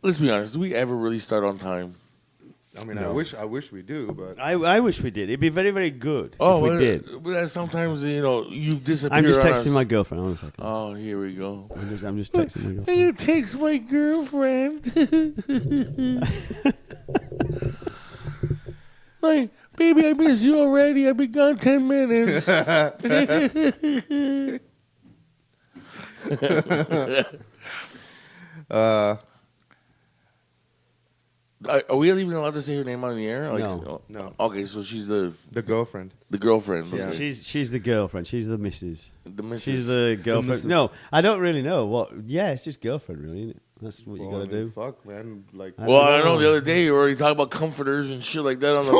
Let's be honest. Do we ever really start on time? I mean, No. I wish we do, but I wish we did. It'd be very, very good Oh, if we did. But sometimes you've disappeared. I'm just on texting us. my girlfriend. Hold on a second. Oh, here we go. I'm just texting my I'm girlfriend. gonna text my girlfriend. Like, baby, I miss you already. I've been gone 10 minutes. Are we even allowed to say her name on the air? No. No. Okay, so she's the girlfriend. girlfriend. Yeah. Okay. She's the girlfriend. She's the missus. The missus. She's the girlfriend. missus. No, I don't really know what. Yeah, it's just girlfriend, really. Isn't it? That's what you Well, gotta I mean, do. Fuck, man. Like, Well, I know the other day you already talked about comforters and shit like that on the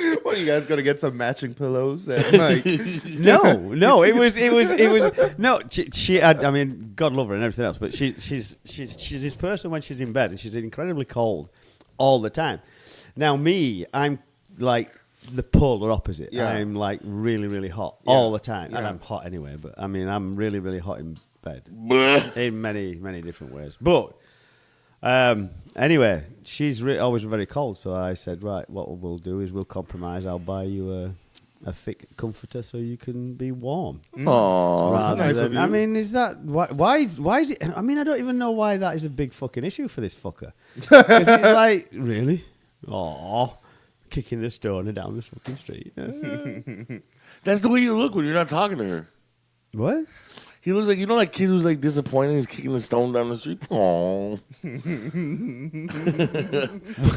bed. what are you guys gonna get some matching pillows and like? No, it was no. I mean, God love her and everything else, but she's this person when she's in bed and she's incredibly cold all the time. Now me, I'm like the polar opposite. Yeah. I'm like really, really hot Yeah. all the time, and Yeah. I'm hot anyway. But I mean, I'm really, really hot in bed Bleh. in many, many different ways. But anyway, she's always very cold. So I said, right, what we'll do is we'll compromise. I'll buy you a thick comforter so you can be warm. Aw. Rather nice than- of you. I mean, is that why is it? I mean, I don't even know why that is a big fucking issue for this fucker. 'Cause it's like, really? Aw, kicking the stoner down the fucking street. That's the way you look when you're not talking to her. What? He looks like, that kid who's like disappointed. He's kicking the stone down the street. Aww.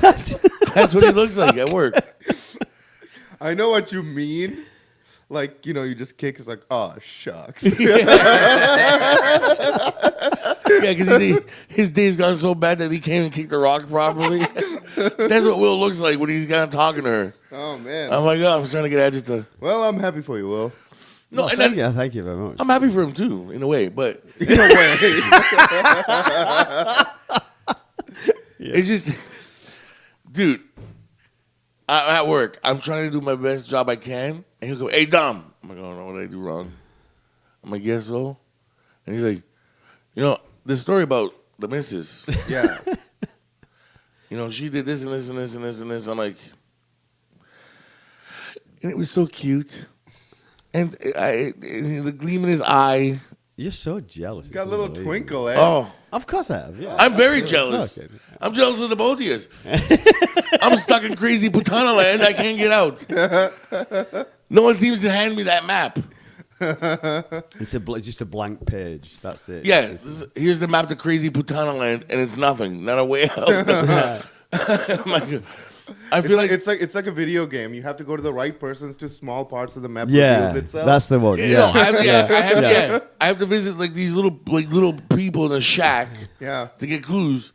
What? That's what he looks like at work. I know what you mean. Like, you just kick. It's like, oh shucks. Yeah, because his day's gone so bad that he can't even kick the rock properly. That's what Will looks like when he's kind of talking to her. Oh man. Oh my God, I'm starting to get agitated. Well, I'm happy for you, Will. No, Well, and thank you very much. I'm happy for him too, in a way, but In a way. it's just, dude, I'm at work. I'm trying to do my best job I can, and he'll go, "Hey, Dom." I'm like, "Oh no, what did I do wrong?" I'm like, "Yes, so." And he's like, this story about the missus. Yeah. She did this and this and this and this and this. I'm like, and it was so cute. And the gleam in his eye. You're so jealous. Got a It's little unbelievable. twinkle, eh? Oh, Of course I have. Yeah. I'm very jealous. Okay. I'm jealous of the both of you. I'm stuck in crazy Putana land. I can't get out. No one seems to hand me that map. It's just a blank page. That's it. Yeah, It's- here's the map to crazy Putana land, and it's nothing. Not a way out. I'm like, I feel like It's like a video game. You have to go to the right persons to small parts of the map yeah, reveals itself. that's the one. Yeah. I have to visit like these little people in a shack Yeah. to get clues.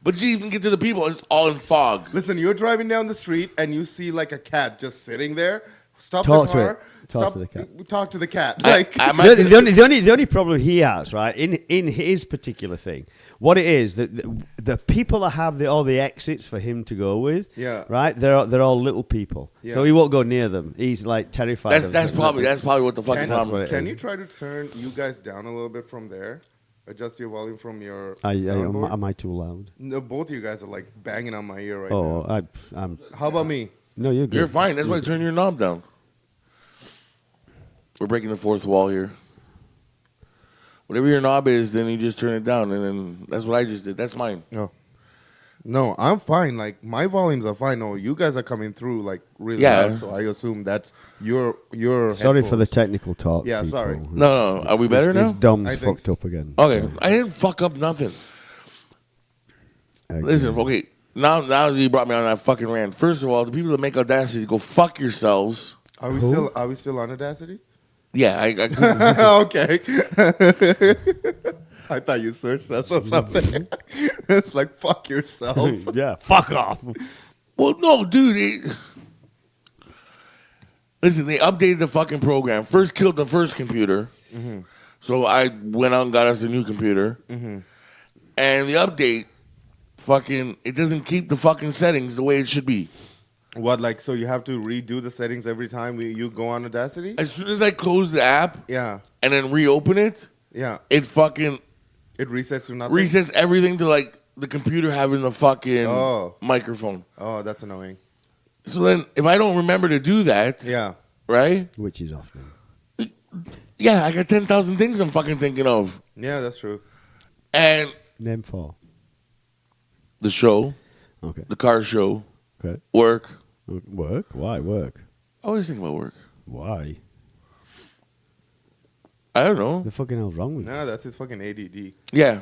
But you even get to the people, it's all in fog. Listen, you're driving down the street and you see like a cat just sitting there. Stop Talk the to car. it. Talk Stop, to the cat. Talk to the cat. I Like might The only problem he has, right, in his particular thing, what it is that the people that have all the exits for him to go with, Yeah. right, they're all little people, Yeah. so he won't go near them. He's like terrified. that's probably what the fucking Can, problem. what it can is. you try to turn you guys down a little bit from there? Adjust your volume from your Am soundboard? I too loud? No, both of you guys are like banging on my ear right Oh, now. I'm. How about me? No, you're good. You're fine. That's why I turn your knob down. We're breaking the fourth wall here. Whatever your knob is, then you just turn it down, and then that's what I just did. That's mine. Oh. No, I'm fine. Like my volumes are fine. No, you guys are coming through like really Yeah. loud, so I assume that's your Sorry for the headphones. technical talk. Yeah, people. sorry. No. Are we better His now? dom's I think fucked so. up again. Okay. I didn't fuck up nothing. Again. Listen, okay. Now that you brought me on that fucking rant. First of all, the people that make Audacity, go fuck yourselves. Are we still on Audacity? Yeah, I couldn't. Okay. I thought you searched us or something. It's like fuck yourselves. Yeah, fuck off. Well, no, dude. Listen, they updated the fucking program. First killed the first computer. Mm-hmm. So I went out and got us a new computer. Mm-hmm. And the update, it doesn't keep the fucking settings the way it should be. What, like, so you have to redo the settings every time you go on Audacity? As soon as I close the app Yeah, and then reopen it, yeah. it fucking It resets to nothing. Resets everything to like the computer having the fucking microphone. Oh, that's annoying. So then, if I don't remember to do that, Yeah. right? Which is often. Yeah, I got 10,000 things I'm fucking thinking of, Yeah, that's true. and Name 4. the show, Okay. the car show, Okay. work. Work? Why work? I always think about work. Why? I don't know. The fucking hell's wrong with you? No, that's his fucking ADD. Yeah.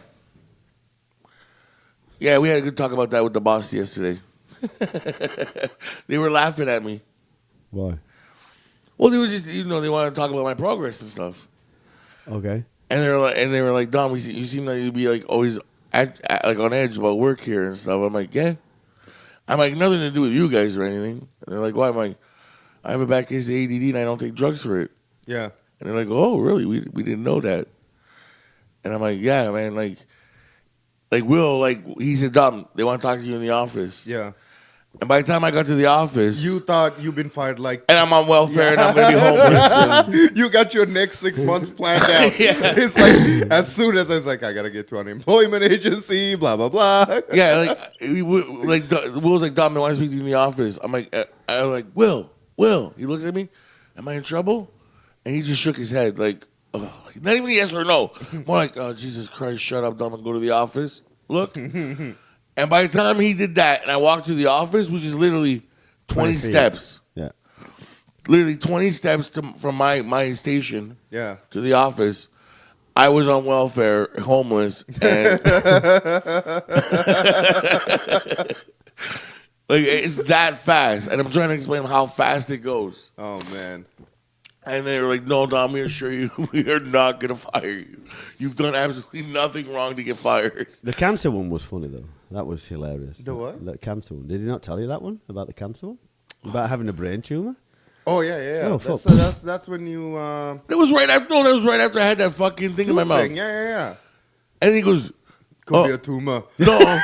Yeah, we had a good talk about that with the boss yesterday. They were laughing at me. Why? Well, they were just, they wanted to talk about my progress and stuff. Okay. And they were like, Dom, you seem like you'd be like always like on edge about work here and stuff. I'm like, yeah. I'm like, nothing to do with you guys or anything. And they're like, why? I'm like, I have a bad case of ADD and I don't take drugs for it. Yeah. And they're like, oh, really? We didn't know that. And I'm like, yeah, man. Like Will, he said, Dom, they want to talk to you in the office. Yeah. And by the time I got to the office, You thought you've been fired like. and I'm on welfare and I'm going to be homeless. And, You got your next 6 months planned out. Yeah. It's like, as soon as I was like, I got to get to unemployment agency, blah, blah, blah. yeah, Will was like, Dom, they want to speak to you in the office. I'm like, Will. He looks at me. Am I in trouble? And he just shook his head, like, oh, not even yes or no. More like, oh, Jesus Christ, shut up, Dom, and go to the office. Look. And by the time he did that, and I walked to the office, which is literally 20 feet. steps, Yeah. literally 20 steps from my station Yeah. to the office, I was on welfare, homeless, and like it's that fast. And I'm trying to explain how fast it goes. Oh, man. And they were like, "No, Dom, we assure you, we are not going to fire you. You've done absolutely nothing wrong to get fired." The cancer one was funny, though. That was hilarious. The what? The cancer one. Did he not tell you that one? About the cancer one? About having a brain tumor? Oh, yeah. Oh, that's, fuck. that's when you. That was right after. No, that was right after I had that fucking thing in my mouth. Yeah. And he goes, Could Oh. be a tumor. "No,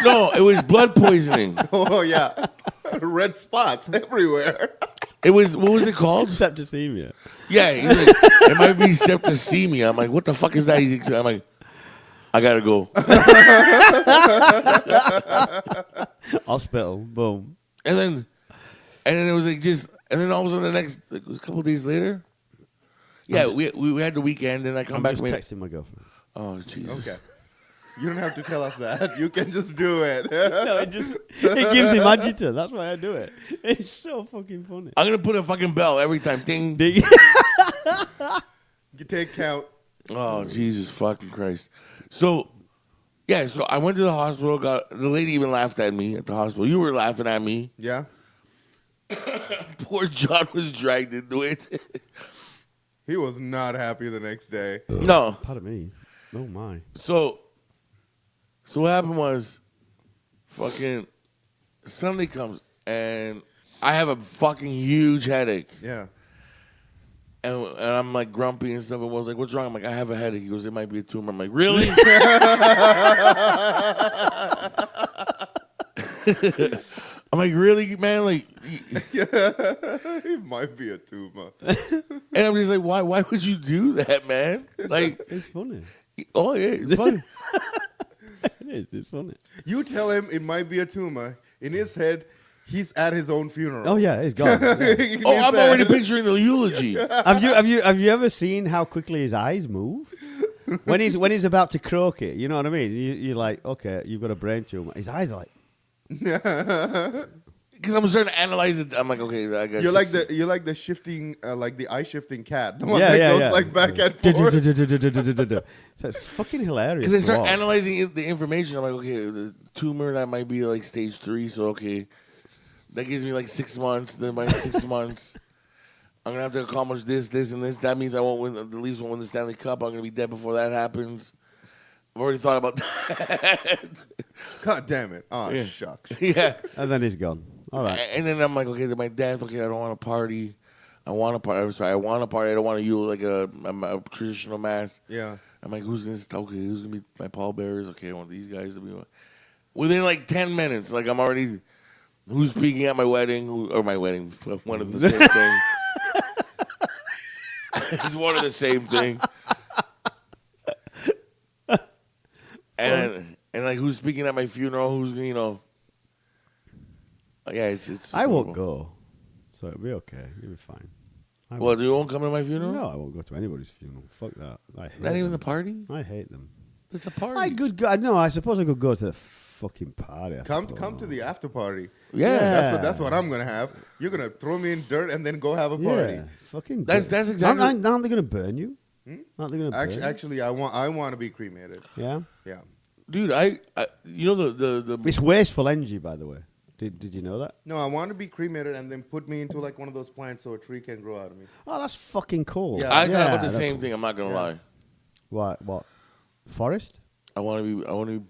no, it was blood poisoning. Oh, yeah. Red spots everywhere. It was what was it called? Septicemia. Yeah, he was like, it might be septicemia." I'm like, "What the fuck is that?" I'm like, "I gotta go." Hospital. Boom. And then it was like and then all of a sudden it was a couple days later. Yeah, we had the weekend, and I come I'm back. just with, texting my girlfriend. oh Jesus! Okay. You don't have to tell us that. You can just do it. No, it gives him agita. That's why I do it. It's so fucking funny. I'm gonna put a fucking bell every time. Ding. Ding. You take count. Oh Jesus fucking Christ! So yeah, so I went to the hospital. The lady even laughed at me at the hospital. You were laughing at me. Yeah. Poor John was dragged into it. He was not happy the next day. No. Pardon me. Oh my. So what happened was, fucking Sunday comes and I have a fucking huge headache, Yeah. and I'm like grumpy and stuff. And I was like, "What's wrong?" I'm like, "I have a headache." He goes, "It might be a tumor." I'm like, "Really?" I'm like, "Really, man?" Like, It might be a tumor. and I'm just like, "Why? Why would you do that, man?" Like, It's funny. oh yeah, it's funny. It is. It's funny. You tell him it might be a tumor. In his head, he's at his own funeral. Oh yeah, it's gone. Yeah. In Oh, his I'm head. already picturing the eulogy. Have you ever seen how quickly his eyes move? When he's about to croak it, you know what I mean? You're like, okay, you've got a brain tumor. His eyes are like, Because I'm starting to analyze it. I'm like, okay, I guess You're like the shifting, like the eye shifting cat, the one yeah, that yeah, goes yeah. like back and forth. So it's fucking hilarious. Because I to start watch. analyzing the information. I'm like, okay, the tumor that might be like stage 3. So okay, that gives me like 6 months. Then by 6 months, I'm gonna have to accomplish this, and this. That means I won't win. The Leafs won't win the Stanley Cup. I'm gonna be dead before that happens. I've already thought about that. God damn it! Oh Yeah. shucks. Yeah. And then he's gone. All right. And then I'm like, okay, my death. Okay, I don't want to party. I want to party. I'm sorry, I want to party. I don't want to use like a traditional mass. Yeah. I'm like, who's gonna be my pallbearers? Okay, I want these guys to be. Within like 10 minutes, like I'm already. Who's speaking at my wedding? One of the same thing. It's one of the same thing. And like, who's speaking at my funeral? Who's yeah, it's. I won't horrible. go, so it'll be okay. You'll be fine. I Well, you won't come to my funeral? No, I won't go to anybody's funeral. Fuck that. I hate Not even them. the party. I hate them. It's a party. I could go. No, I suppose I could go to the fucking party. I Come suppose. to the after party. Yeah. That's what I'm gonna have. You're gonna throw me in dirt and then go have a party. Yeah, fucking. That's exactly- Aren't they going to burn you? Aren't they going to burn? Actually, I want to be cremated. Yeah. Yeah. Dude, I you know the It's wasteful energy, by the way. Did you know that? No, I want to be cremated and then put me into like one of those plants so a tree can grow out of me. Oh, that's fucking cool. Yeah. I thought about the that's same cool. thing. I'm not gonna lie. What? Forest? I want to be.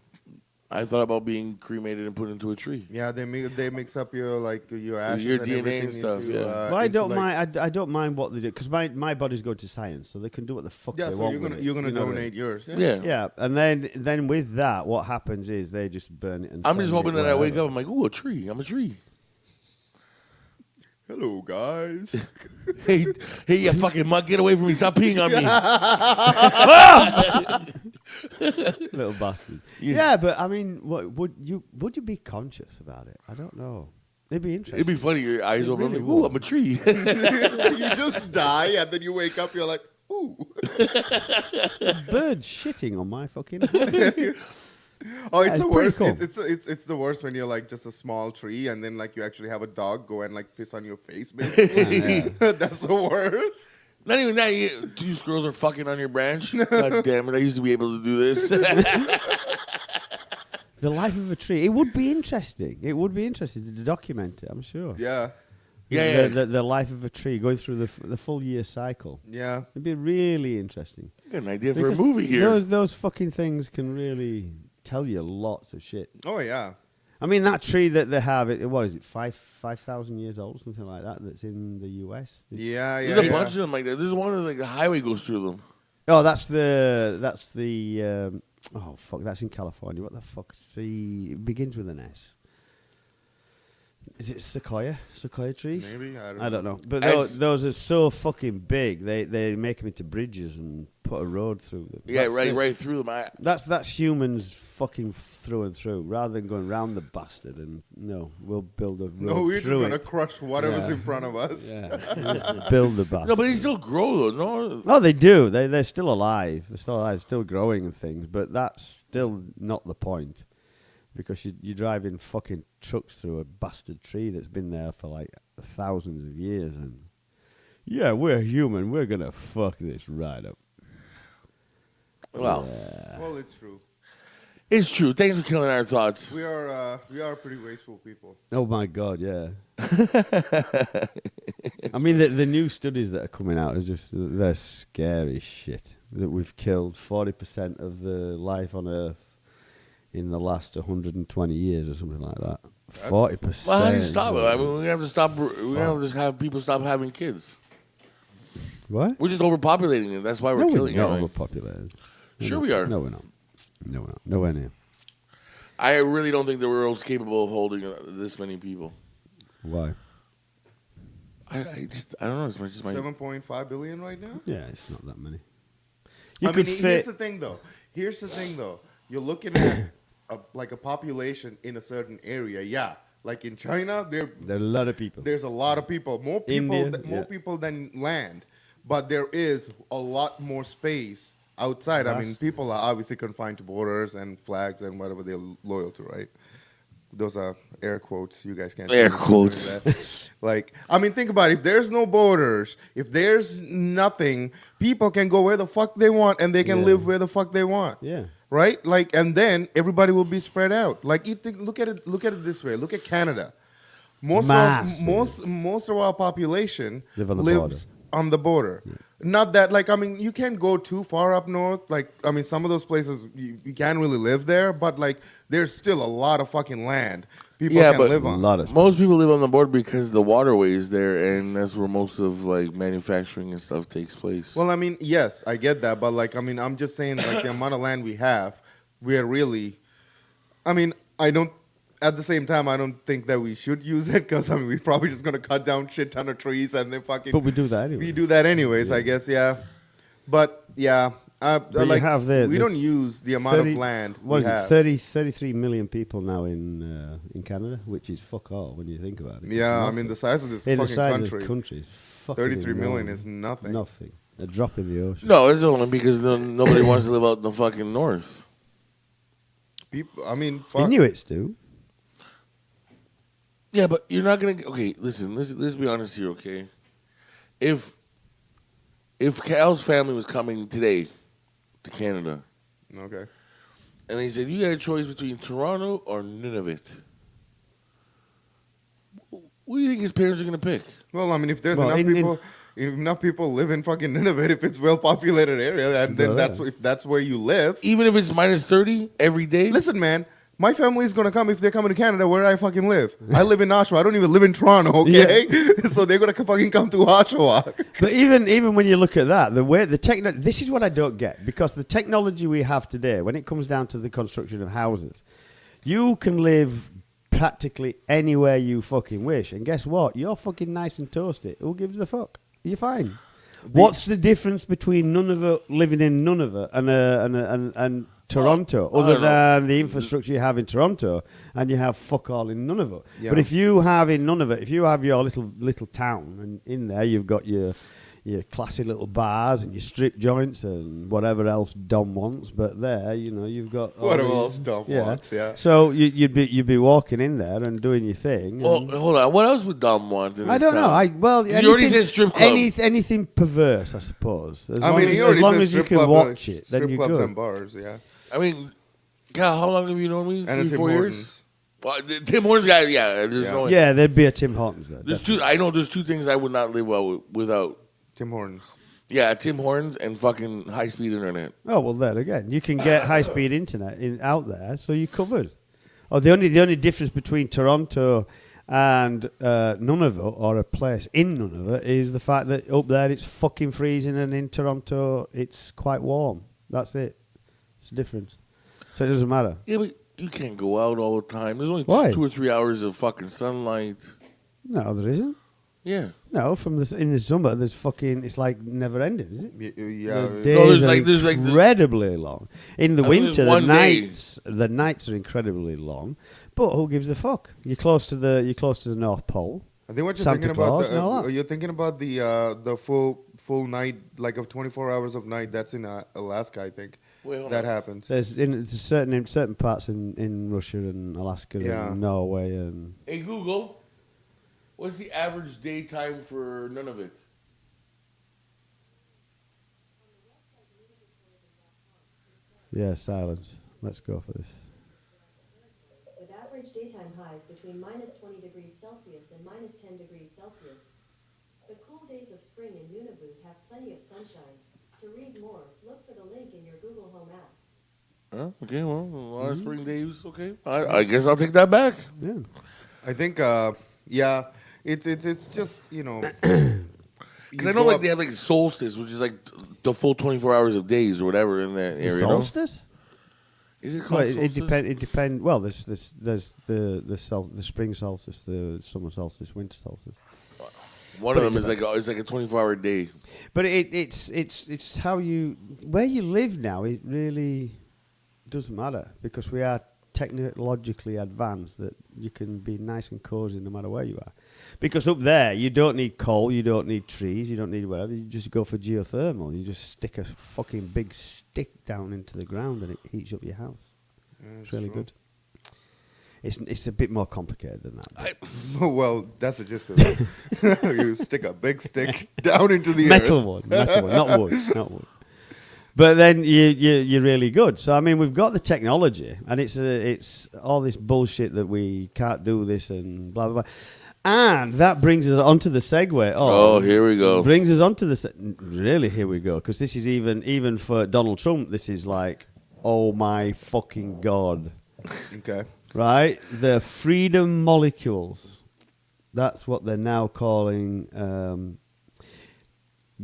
I thought about being cremated and put into a tree. Yeah, they mix up your ashes Your and DNA everything and stuff, into, yeah. Well, I into, don't like- mind. I don't mind what they do because my body's going to science, so they can do what the fuck Yeah, they so want. you're with gonna it, you're gonna you know what I mean? donate yours. Yeah. Yeah, and then with that, what happens is they just burn it. And I'm just send hoping it that I wake wherever. up. I'm like, ooh, a tree. I'm a tree. Hello, guys. Hey, you fucking mutt, get away from me. Stop peeing on me. Little bastard. Yeah. Yeah. But I mean, what would you be conscious about it? I don't know. It'd be interesting. It'd be funny. Your eyes It open. really I'm like, ooh, would. I'm a tree. You just die and then you wake up. You're like, ooh. Bird shitting on my fucking head. Oh, it's That's the pretty worst. cool. It's the worst when you're like just a small tree and then like you actually have a dog go and like piss on your face. Basically, that's the worst. Not even that. Two squirrels are fucking on your branch. God damn it. I used to be able to do this. The life of a tree. It would be interesting. It would be interesting to document it. I'm sure. Yeah, Yeah, The life of a tree going through the full year cycle. yeah. It'd be really interesting. Got an idea for Because a movie here. Those fucking things can really tell you lots of shit. Oh yeah. I mean, that tree that they have, what is it, 5,000 years old, something like that, that's in the US? Yeah, yeah. There's a yeah. bunch of them like that. There's one that's like the highway goes through them. Oh, that's the, oh, fuck, that's in California. What the fuck? See, it begins with an S. Is it sequoia? Sequoia trees? Maybe I don't know. But As- those are so fucking big. They make them into bridges and put a road through them. Yeah, That's the- right through them. That's humans fucking through and through. Rather than going round the bastard and we'll build a road No, we're just through gonna it. crush whatever's Yeah. in front of us. Yeah, build the bastard. No, but they still grow though. No, Oh, they do. They're still alive. They're still alive, still growing and things. But that's still not the point, because you're driving fucking trucks through a bastard tree that's been there for like thousands of years, and yeah, we're human. We're gonna fuck this right up. well, Well, it's true. it's true. Thanks for killing our thoughts. We are pretty wasteful people. Oh my god, yeah. I mean, the new studies that are coming out is they're scary shit. That we've killed 40% of the life on Earth in the last 120 years or something like that. 40%. Well, how do you stop it? I mean, we're gonna have to stop. We're gonna have to have people stop having kids. What? We're just overpopulating it. That's why we're No, we're killing not everything. overpopulated. Sure we are. No, we're not. No, we're not. Nowhere near. I really don't think the world's capable of holding this many people. Why? I don't know. It's just my 7.5 billion right now. Yeah, it's not that many. I mean, here's the thing, though. You're looking at a population in a certain area. Yeah, like in China, There are a lot of people. there's a lot of people, more people, India, more yeah. people than land, but there is a lot more space outside. I mean, Vast. people are obviously confined to borders and flags and whatever they're loyal to, right? Those are air quotes. You guys can't see Air me doing quotes. that. Like, I mean, think about it. If there's no borders, if there's nothing, people can go where the fuck they want and they can Yeah. live where the fuck they want. Yeah. Right? Like, and then everybody will be spread out. Like, look at it this way. Look at Canada. Massive. Most of our population Live on the lives on the border. Not that, like, I mean, you can't go too far up north. Like, I mean, some of those places you can't really live there, but like, there's still a lot of fucking land people Yeah, can but live A on. lot of most people live on the border because the waterway is there, and that's where most of like manufacturing and stuff takes place. Well, I mean, yes, I get that, but like, I mean, I'm just saying, like, the amount of land we have, we are really. I mean, I don't. At the same time, I don't think that we should use it because I mean, we're probably just gonna cut down shit ton of trees and then fucking. But we do that anyway. We do that anyways, I guess, yeah. But yeah, But you have the- we this don't use the amount 30 of land What we is have. it? 33 million people now in Canada, which is fuck all when you think about it. It's Yeah, I nothing. mean the size of this in the fucking size country. of the country is fucking 33 million enormous. is nothing. Nothing. A drop in the ocean. No, it's only because nobody wants to live out in the fucking north. People, I mean, fuck. Inuits do. Yeah, but you're not gonna. Okay, listen. Let's be honest here. Okay, if Cal's family was coming today to Canada, Okay. and they said you got a choice between Toronto or Nunavut, what do you think his parents are gonna pick? Well, I mean, if there's Well, if enough people live in fucking Nunavut, if it's well populated area, and then Yeah. if that's where you live. Even if it's minus 30 every day. Listen, man, my family is gonna come if they're coming to Canada where I fucking live. I live in Oshawa. I don't even live in Toronto, okay? So they're gonna fucking come to Oshawa. But even when you look at that, this is what I don't get, because the technology we have today, when it comes down to the construction of houses, you can live practically anywhere you fucking wish, and guess what? You're fucking nice and toasty. Who gives a fuck? You're fine. What's the difference between Nunavut, living in Nunavut, and Toronto, Well, I other don't know. than the infrastructure you have in Toronto, and you have fuck all in Nunavut? Yeah. But if you have in Nunavut, if you have your little town, and in there you've got your classy little bars and your strip joints and whatever else Dom wants, but there, you've got all Whatever these- else Dom wants, yeah. So you'd be walking in there and doing your thing. Well, and- hold on. What else would Dom want? In I this don't know. town? You You already said strip club. Anything perverse, I suppose. As I long mean, as, he already as, long said as you strip can club, watch it, then strip you're clubs good. and bars, yeah. I mean, Cal, how long have you known me? And a 3, Tim 4 years? Hortons. Well, the Tim Hortons guy, yeah. There's Yeah. no. Yeah, there'd be a Tim Hortons there. There's two. I know there's two things I would not live without. Tim Hortons. Yeah, Tim Hortons and fucking high speed internet. Oh well, there again, you can get high speed internet out there, so you're covered. Oh, the only difference between Toronto and Nunavut, or a place in Nunavut, is the fact that up there it's fucking freezing, and in Toronto it's quite warm. That's it. It's the difference. So it doesn't matter. Yeah, but you can't go out all the time. There's only Why? 2 or 3 hours of fucking sunlight. No, there isn't. Yeah. No, in the summer, there's fucking. It's like never ending, is it? Yeah. The No, days are there's like the- incredibly long. In the I mean, winter, one day. the nights are incredibly long. But who gives a fuck? You're close to the North Pole. I think what you're Santa thinking Claus about, and all that. you're thinking about the full night, like of 24 hours of night. That's in Alaska, I think. Wait, hold That on. happens. There's in certain parts in Russia and Alaska Yeah. and Norway and Hey, Google, what's the average daytime for Nunavut? silence. Let's go for this. With average daytime highs between minus 20 degrees Celsius and minus 10 degrees Celsius. The cool days of spring in Nunavut have plenty of sunshine. To read more, look for the link in your Google Home app. Okay, well, a lot of spring days. Okay, I guess I'll take that back. Yeah. I think, yeah, it's just Because I know like they have like solstice, which is like the full 24 hours of days or whatever in that area. no? Solstice? Is it Well, called it solstice? depends. It depends. Well, there's the spring solstice, the summer solstice, winter solstice. One of them is like it's like a 24-hour day. But it's how where you live now. It really doesn't matter because we are technologically advanced that you can be nice and cozy no matter where you are. Because up there you don't need coal, you don't need trees, you don't need whatever. You just go for geothermal. You just stick a fucking big stick down into the ground and it heats up your house. It's really good. It's a bit more complicated than that. but- Well, that's the gist of it. You stick a big stick down into the metal earth. one, not wood. But then you're really good. So I mean, we've got the technology, and it's all this bullshit that we can't do this and blah blah blah. And that brings us onto the segue. Oh, here we go. Brings us onto really here we go, because this is even for Donald Trump. This is like, oh my fucking god, Okay. right? The freedom molecules. That's what they're now calling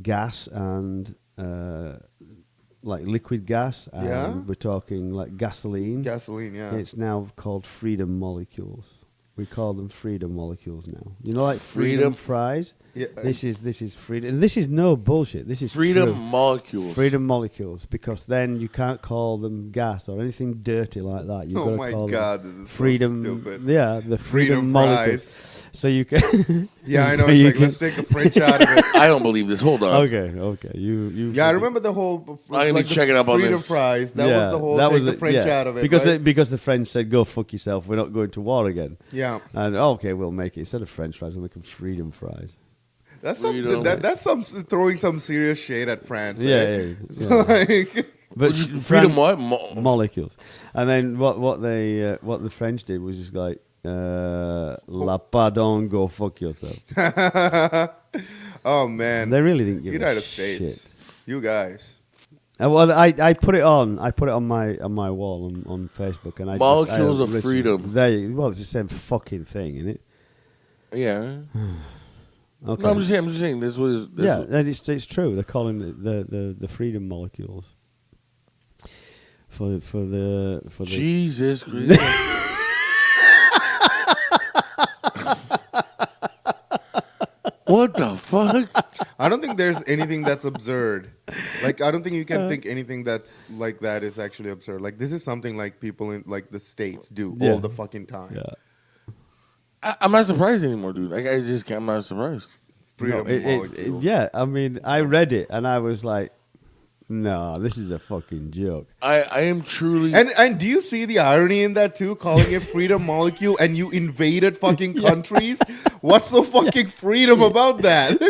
gas and. Like liquid gas, and Yeah? we're talking like gasoline. Gasoline, yeah. It's now called freedom molecules, We call them freedom molecules now. You know, like Freedom- freedom fries. Yeah. This is freedom, and this is no bullshit. This is Freedom true. molecules. Freedom molecules, because then you can't call them gas or anything dirty like that. You've Oh got to my call God, them this is so freedom. stupid. Yeah, the freedom, Freedom molecules. fries. So you can. Yeah, I know. so It's you like, can- let's take the French out of it. I don't believe this. Hold on. Okay. You. Yeah, I remember the whole. I'm gonna be the checking up on freedom this. fries. That was the whole. Take the French out of it. because right? because the French said, "Go fuck yourself. We're not going to war again." Yeah, And okay, we'll make it instead of French fries, we'll make them freedom fries. that's Freedom. that's some throwing some serious shade at France. Yeah, eh? yeah. Like, But Freedom what? molecules. And then what the French did was just like, la pardon, go fuck yourself. oh man, They really didn't give United a States, shit. you guys. Well, I put it on. I put it on my wall on Facebook, and I Molecules just, of literally- freedom. Well, it's the same fucking thing, isn't it? Yeah. Okay. No, I'm just saying. This was. Yeah, and it's true. They're calling it the freedom molecules for the Jesus Christ. What the fuck? I don't think there's anything that's absurd. Like, I don't think you can think anything that's like that is actually absurd. Like, this is something like people in like the States do Yeah. all the fucking time. yeah. I'm not surprised anymore, dude. Like I just can't. I'm not surprised. Freedom molecule. yeah. I mean, I read it and I was like, no, this is a fucking joke. I am truly. And do you see the irony in that too? Calling it freedom molecule, and you invaded fucking countries. What's so fucking freedom about that?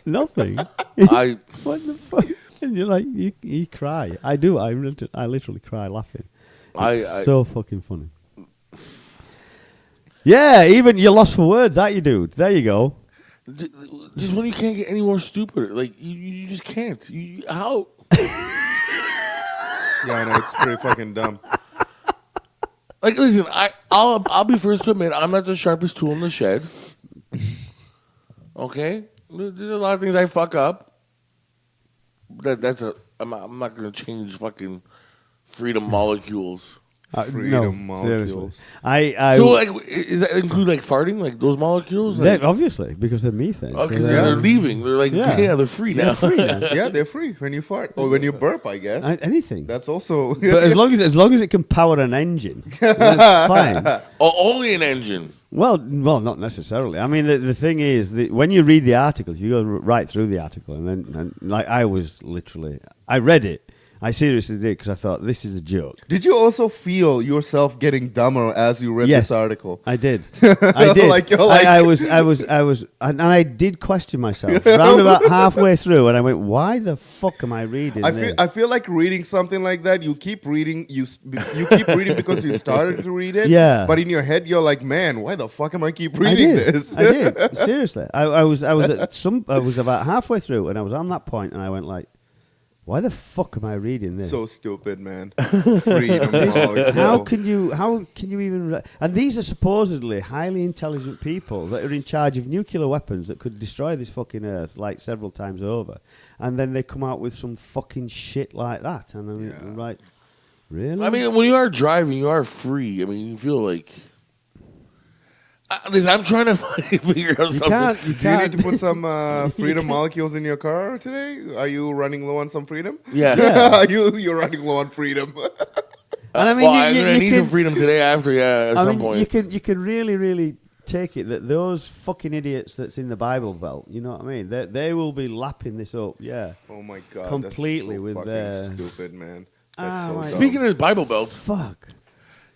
Nothing. I What the fuck? And you're like, you cry. I do. I literally cry laughing. It's so fucking funny. Yeah, even you're lost for words, aren't you, dude? There you go. just when you can't get any more stupider, like you just can't. How? Yeah, I know it's pretty fucking dumb. Like, listen, I'll be first to admit I'm not the sharpest tool in the shed. Okay, there's a lot of things I fuck up. I'm not gonna change fucking freedom molecules. Freedom no, seriously. molecules. I So, like, does that include like farting, like those molecules? Like, obviously because they're methane. oh, because so they're leaving. They're like, Yeah. yeah, they're free now. they're free now. Yeah, they're free when you fart or when you burp. I guess Anything. that's also. But as long as it can power an engine, that's fine. Oh, only an engine. Well, not necessarily. I mean, the thing is, when you read the articles, you go right through the article, and like I read it. I seriously did because I thought this is a joke. Did you also feel yourself getting dumber as you read Yes. this article? I did. I did. Like, you're like- I was, and I did question myself round about halfway through, and I went, "Why the fuck am I reading this?" I feel like reading something like that. You keep reading. You keep reading because you started to read it. Yeah. But in your head, you're like, man, why the fuck am I keep I reading did. this? I did. Seriously, I was about halfway through, and I was on that point, and I went like, "Why the fuck am I reading this?" So stupid, man. Freedom molecule. How can you even? And these are supposedly highly intelligent people that are in charge of nuclear weapons that could destroy this fucking earth like several times over, and then they come out with some fucking shit like that, and I'm Yeah. like, really? I mean, when you are driving, you are free. I mean, you feel like. Listen, I'm trying to figure out you something. can't. You Do you can't. need to put some freedom molecules in your car today? Are you running low on some freedom? Yeah. You're running low on freedom. And I mean, Well, you- I'm you- gonna you need can- some freedom today after, at I some mean, point. you can really take it that those fucking idiots that's in the Bible Belt, you know what I mean? They will be lapping this up, yeah. Oh my god, Completely that's so with fucking their- stupid, man. Ah, That's so my- dumb. Speaking of Bible Belt, Fuck.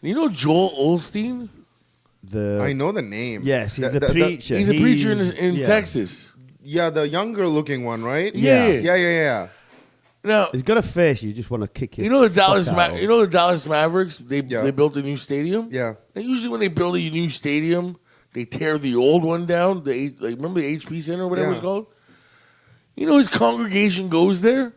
you know Joel Osteen? I know the name. Yes, he's The- the the- preacher. He's a preacher in yeah. Texas. Yeah, the younger looking one, right? Yeah. Yeah. Now, He's got a face you just want to kick him. you know the Dallas Mavericks? They Yeah. built a new stadium. Yeah. And usually when they build a new stadium, they tear the old one down. Remember the HP Center or whatever Yeah. it's called? You know his congregation goes there.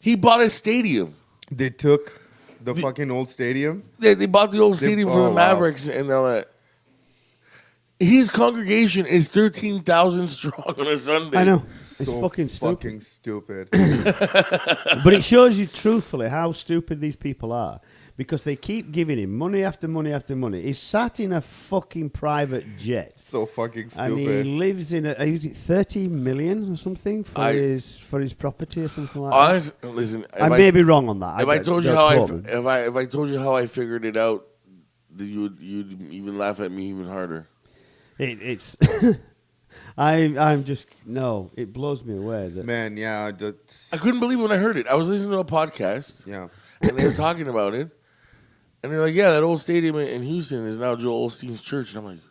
He bought a stadium. They took the fucking old stadium. They bought the old stadium for oh, the wow. Mavericks and all that. His congregation is 13,000 strong on a Sunday. I know. It's So fucking stupid. Fucking stupid. But it shows you truthfully how stupid these people are because they keep giving him money after money after money. He's sat in a fucking private jet. So fucking And he stupid. lives in a, is it 30 million or something for his property or something like that. Honest, listen. I may be wrong on that. If I told you don't how quote me. if I told you how I figured it out, then you'd even laugh at me even harder. It's I'm just no. It blows me away that Man, yeah, that's, I couldn't believe it when I heard it. I was listening to a podcast, yeah. and they were talking about it, and they're like, "Yeah, that old stadium in Houston is now Joel Osteen's church." And I'm like,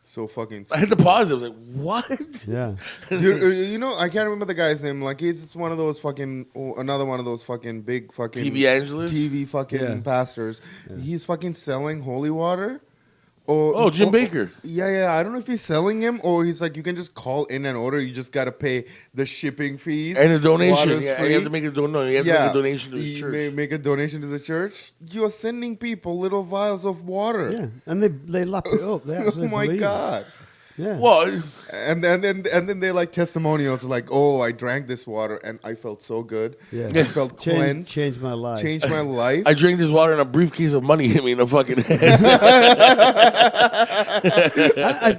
So fucking I had to pause. I was like, "What?" yeah. Dude, you know, I can't remember the guy's name. Like, he's one of those fucking, another one of those fucking big fucking TV Angelus? TV fucking Yeah. pastors. He's fucking selling holy water. Or, Oh, Jim Baker. Yeah. I don't know if he's selling him or he's like, you can just call in and order. You just got to pay the shipping fees. And a donation. Water's Yeah, and free. you have to make a You have to make a donation to his you church. Make a donation to the church. You are sending people little vials of water. Yeah, and they lap it up. They Oh actually my believe it. God. Yeah. Well, And then they like testimonials like, oh, I drank this water and I felt so good. Yeah. I felt cleansed. Changed my life. Changed my life. I drank this water and a briefcase of money hit me in the fucking head.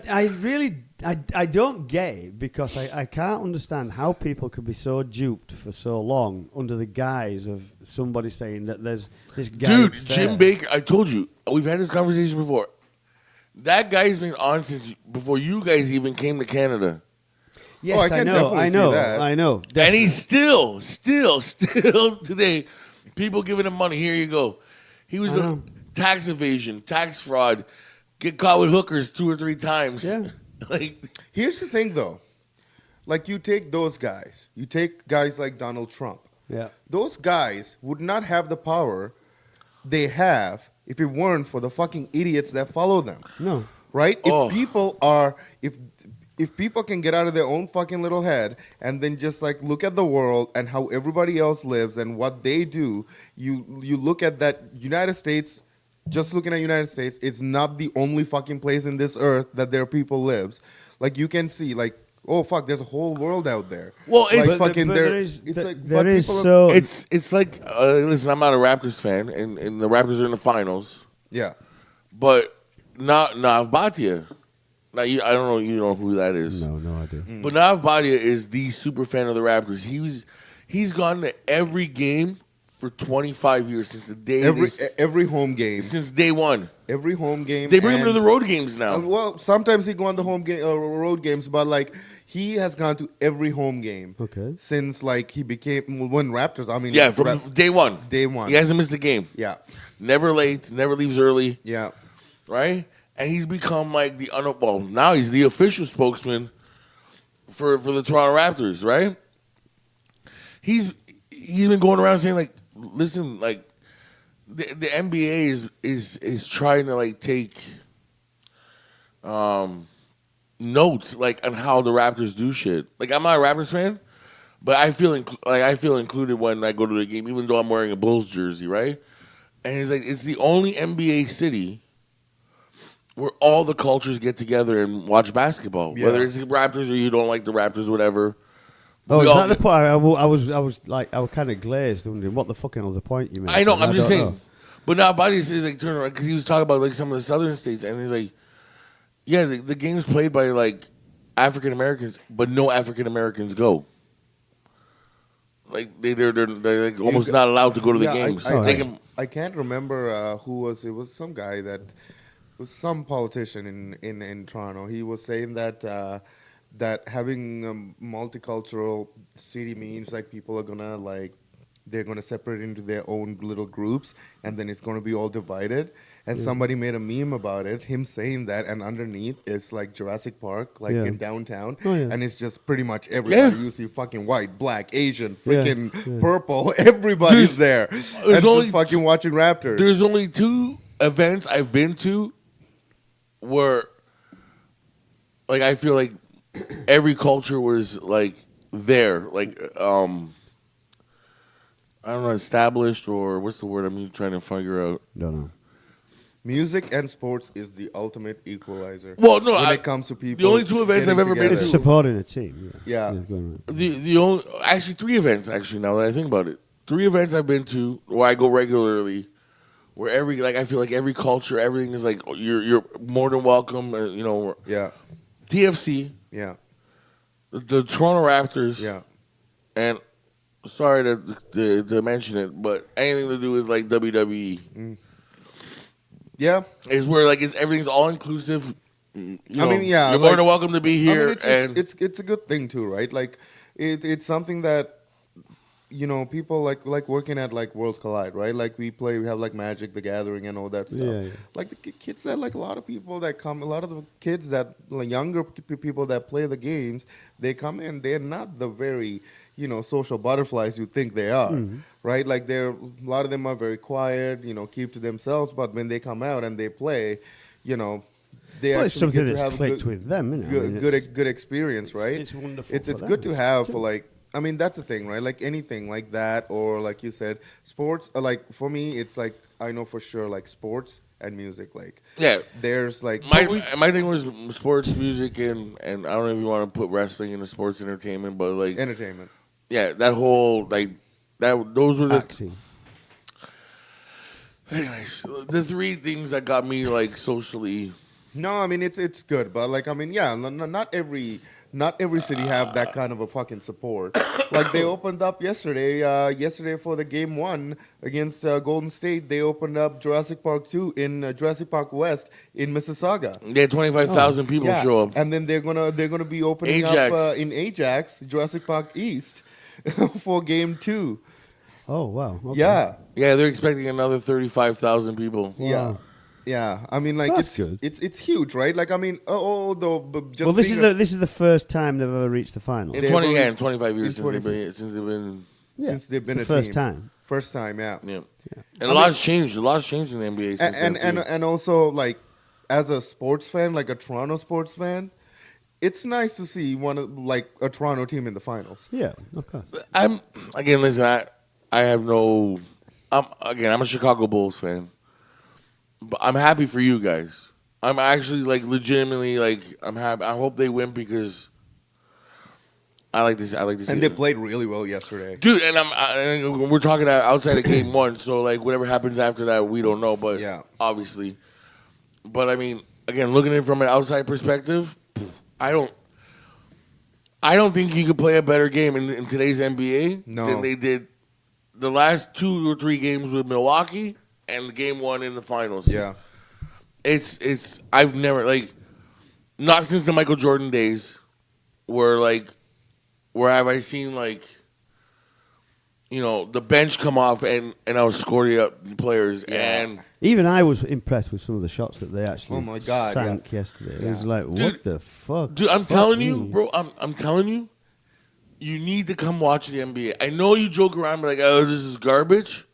I really I don't get it because I can't understand how people could be so duped for so long under the guise of somebody saying that there's this guy. Dude, upstairs. Jim Baker, I told you, we've had this conversation before. That guy's been on since before you guys even came to Canada. Yes, Oh, I I can know, definitely I see know, that. I know. And Definitely. he's still today, people giving him money. Here you go. He was I a know. tax evasion, tax fraud, get caught with hookers 2 or 3 times. Yeah. Like, Here's the thing, though. Like, you take those guys. You take guys like Donald Trump. Yeah. Those guys would not have the power they have if it weren't for the fucking idiots that follow them. No. Right? Oh. If people can get out of their own fucking little head and then just like look at the world and how everybody else lives and what they do, you look at that United States. Just looking at United States, it's not the only fucking place in this earth that their people lives. Like you can see, like, oh fuck, there's a whole world out there. Well, like, it's- fucking but there. there is It's like there but is people are- so it's like, listen, I'm not a Raptors fan, and the Raptors are in the finals, yeah. but Nav Bhatia. Now, I don't know, you know who that is. no idea. But Nav Bhatia is the super fan of the Raptors. He's gone to every game for 25 years since the day Every home game, since day one. every home game. They bring him to and- the road games now. Well, sometimes he go on the home game, road games, but like he has gone to every home game. Okay. Since like he became when Raptors. I mean, Yeah, from day one. Day one. He hasn't missed a game. Yeah, Never late. Never leaves early. yeah. Right? And he's become like well, now he's the official spokesman for the Toronto Raptors. Right? He's been going around saying like, listen, like the NBA is trying to like take notes like on how the Raptors do shit. Like I'm not a Raptors fan, but I feel included when I go to the game, even though I'm wearing a Bulls jersey, right? And it's like it's the only NBA city where all the cultures get together and watch basketball, Yeah. whether it's the Raptors or you don't like the Raptors, whatever. Oh, We is all that the get- point? I was kind of glazed, wondering what the fucking other point you made. I know. I'm just don't saying. know. But now, Body says like turn around because he was talking about like some of the southern states, and he's like, yeah, the game's played by like African Americans, but no African Americans go. Like they're like almost not allowed to go to the Yeah, games. I They can- I can't remember who was. It was some guy that was some politician in Toronto. He was saying that that having a multicultural city means like people are gonna like they're gonna separate into their own little groups, and then it's gonna be all divided. And somebody made a meme about it, him saying that, and underneath is like Jurassic Park, like Yeah. in downtown, Oh, yeah. and it's just pretty much everybody. Yeah. You see fucking white, black, Asian, Yeah. freaking Yeah. purple, everybody's there. There's And only just fucking watching Raptors. There's only 2 events I've been to where, like, I feel like every culture was like there, like I don't know, established or what's the word I'm trying to figure out. Don't know. music and sports is the ultimate equalizer. Well, no, when I- it comes to people. the only two events getting I've ever been together. It's to- supporting a team. Yeah. It's going right. the only actually 3 events actually now that I think about it. 3 events I've been to where I go regularly, where I feel like every culture, everything is like you're more than welcome. Yeah, TFC, yeah, the Toronto Raptors, yeah. and sorry to mention it, but anything to do with like WWE Yeah, is where like everything's all inclusive. You know, mean, yeah, you're more like- than welcome to be here, it's a good thing too, right? Like, it's something that people like working at like Worlds Collide, right? Like we have like Magic the Gathering and all that stuff. Yeah, yeah. Like the kids that like a lot of people that come, a lot of the kids that like younger people that play the games, they come in. They're not the very social butterflies you think they are, right? Like a lot of them are very quiet, keep to themselves. But when they come out and they play, they Well, actually it's something get to that's have clicked good, with them, isn't it? I mean, it's- good experience, right? It's wonderful. It's for good them. to have for like. I mean, that's the thing, right? Like anything like that, or like you said, sports. Like for me, it's like I know for sure, like sports and music. Like yeah. there's like My thing was sports, music, and I don't know if you want to put wrestling in the sports entertainment, but like entertainment. yeah, that whole like that those were the Acting. anyways the 3 things that got me like socially. No, I mean it's good, but like I mean, yeah, not every city have that kind of a fucking support. Like they opened up yesterday for the game 1 against Golden State. They opened up Jurassic Park 2 in Jurassic Park West in Mississauga. They had 25,000 people Yeah, show up. and then they're gonna be opening Ajax. up in Ajax, Jurassic Park East, for game 2. Oh wow. Okay. Yeah, Yeah, they're expecting another 35,000 people. yeah. Wow. Yeah, I mean, like That's good. it's huge, right? Like, I mean, just Well, this being is the first time they've ever reached the final. In They've 20 only- again, 25 years in since they've been since they've been it's a the first team. time. First time, yeah. yeah. And a lot's changed. A lot's changed in the NBA since And then, too. and also like as a sports fan, like a Toronto sports fan, it's nice to see a Toronto team in the finals. Yeah. Okay. I'm again. Listen, I have no. I'm a Chicago Bulls fan, but I'm happy for you guys. I'm actually like legitimately like I'm happy. I hope they win because I like this. I like this. And they played really well yesterday. Dude, and we're talking outside of game 1, so like whatever happens after that, we don't know. But Yeah. obviously, but I mean, again, looking at it from an outside perspective, I don't think you could play a better game in today's NBA No. than they did the last 2 or 3 games with Milwaukee and game 1 in the finals. Yeah. It's I've never like not since the Michael Jordan days where have I seen like the bench come off and I was scoring up players and Even I was impressed with some of the shots that they actually Oh my God, sank yesterday. It was Yeah. like, what Dude, the fuck? dude, I'm Fuck telling you, me. bro, I'm telling you, you need to come watch the NBA. I know you joke around like, oh, this is garbage.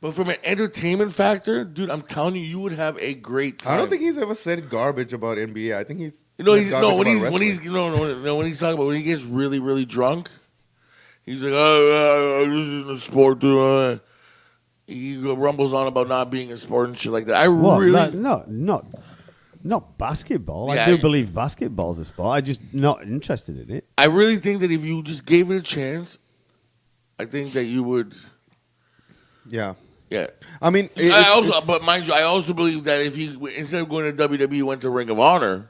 But from an entertainment factor, dude, I'm telling you, you would have a great time. I don't think he's ever said garbage about NBA. I think he's when said garbage he's about when he's wrestling. when he's talking about when he gets really really drunk, he's like, oh, this isn't a sport, dude. He rumbles on about not being a sport and shit like that. I What? really Like, not basketball. Yeah, I do I- believe basketball's a sport. I'm just not interested in it. I really think that if you just gave it a chance, I think that you would. Yeah. Yeah. I mean, But mind you, I also believe that if he instead of going to WWE, went to Ring of Honor.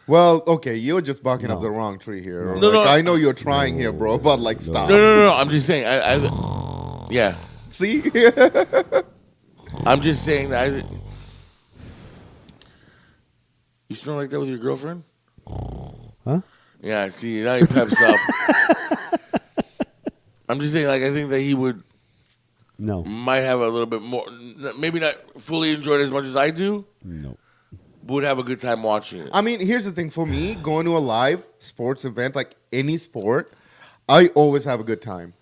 well, okay, you're just barking up No. the wrong tree here. No, Like, no. I know you're trying here, bro, but like, stop. No. I'm just saying. Yeah. See? I'm just saying that. You still like that with your girlfriend? Huh? Yeah. See, now he peps up. I'm just saying, like, I think that he No. might have a little bit more, maybe not fully enjoy it as much as I do, No. but would have a good time watching it. I mean, here's the thing for me, going to a live sports event, like any sport, I always have a good time.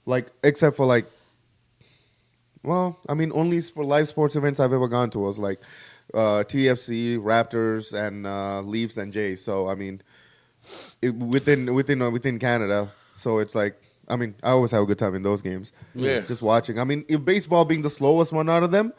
Like, except for like, well, I mean, only for live sports events I've ever gone to was like TFC, Raptors, and Leafs and Jays. So I mean, within Canada. So it's like, I mean, I always have a good time in those games. Yeah. Just watching. I mean, if baseball being the slowest one out of them,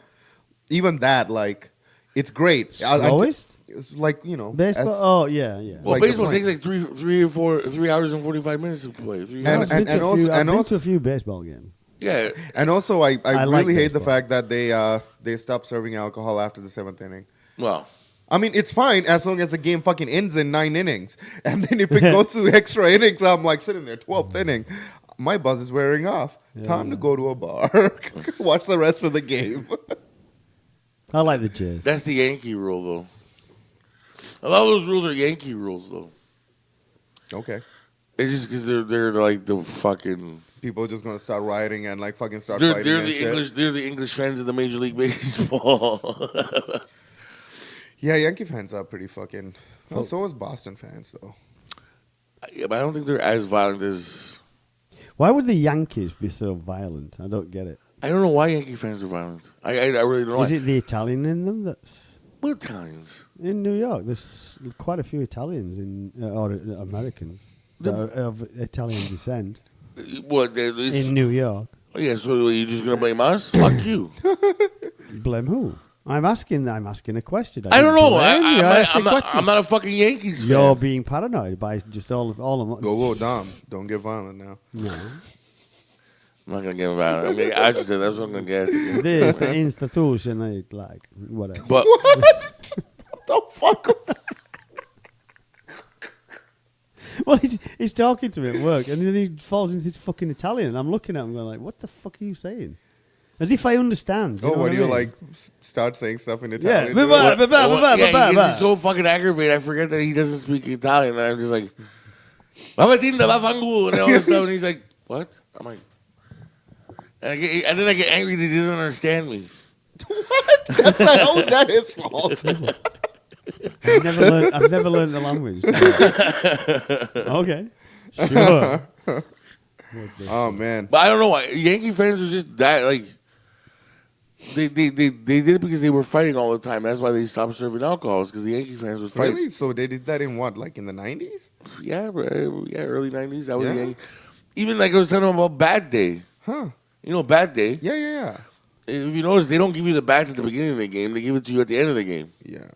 even that, like, it's great. Slowest? It's like, you know, Baseball? as- Oh, yeah, yeah. Well, Like baseball a takes like 3 hours and 45 minutes to play. 3 And- hours. I've been to a few- I've been also- to a few baseball games. Yeah, And also, I I really like hate the baseball. fact that they stopped serving alcohol after the 7th inning. well, I mean, it's fine as long as the game fucking ends in 9 innings. And then if it goes to extra innings, I'm like sitting there, 12th inning. My buzz is wearing off. Time to go to a bar. Watch the rest of the game. I like the Jays. that's the Yankee rule, though. A lot of those rules are Yankee rules, though. Okay. It's just because they're like the fucking People are just going to start rioting and like fucking start they're, fighting they're and the shit. English they're the English fans of the Major League Baseball. Yeah, Yankee fans are pretty fucking... Well, so is Boston fans, though. Yeah, but I don't think they're as violent as Why would the Yankees be so violent? I don't get it. I don't know why Yankee fans are violent. I really don't know. Is Why. it the Italian in them that's What Italians? in New York? There's quite a few Italians or Americans that are of Italian descent What? It's, in New York. yeah. So you're just gonna blame us? Fuck you. Blame who? I'm asking a question. I don't know. didn't blame you. I asked a question. I'm not a fucking Yankees You're fan. being paranoid by just all of Go, Dom. Don't get violent now. No, I'm not gonna get violent. I mean, agitated. That's what I'm gonna get. this institution, like whatever. But The fuck? Well, he's talking to me at work, and then he falls into this fucking Italian, and I'm looking at him going like, "What the fuck are you saying?" As if I understand. Oh, know what I do you mean? like? Start saying stuff in Yeah. Italian? Blah, blah, blah, blah, blah, yeah, blah, he blah. gets so fucking aggravated. I forget that he doesn't speak Italian, and I'm just like, "Vamatinda, vafangu," and all this stuff. And he's like, "What?" I'm like, and then I get angry that he doesn't understand me. That's like, how is that his fault? I've never learned the language. Okay, sure. Oh man. But I don't know why Yankee fans are just that like. They did it because they were fighting all the time. That's why they stopped serving alcohol. Because the Yankee fans was fighting. Really? So they did that in what? Like in the 90s? Yeah, early '90s. That was Yeah. the Yankee. Even like I was telling them about Bad Day. Huh. You know, Bad Day. Yeah. If you notice, they don't give you the bats at the beginning of the game. They give it to you at the end of the game. Yeah.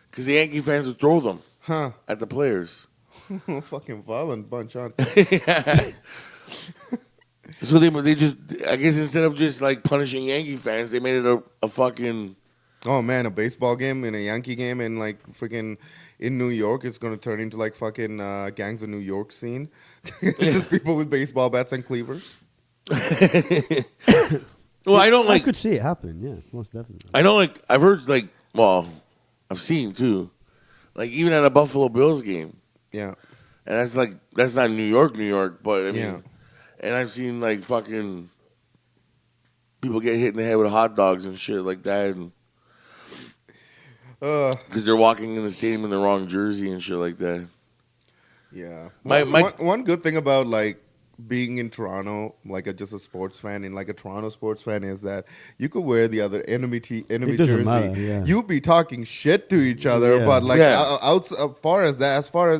Because the Yankee fans would throw them Huh. at the players. Fucking violent bunch, aren't So they just, I guess instead of just like punishing Yankee fans, they made it a fucking. Oh man, a baseball game and a Yankee game and like freaking in New York, it's gonna turn into like fucking Gangs of New York scene. It's just people with baseball bats and cleavers. Well, I don't I like. could see it happening. Yeah, most definitely. I don't like. I've heard like. Well, I've seen too. Like even at a Buffalo Bills game, Yeah. and that's not New York, but I mean, Yeah. and I've seen like fucking people get hit in the head with hot dogs and shit like that, and because they're walking in the stadium in the wrong jersey and shit like that. Yeah. My- One good thing about like being in Toronto, like just a sports fan and like a Toronto sports fan, is that you could wear the other enemy It doesn't jersey. matter, yeah. You'd be talking shit to each other, Yeah. but like Yeah. as far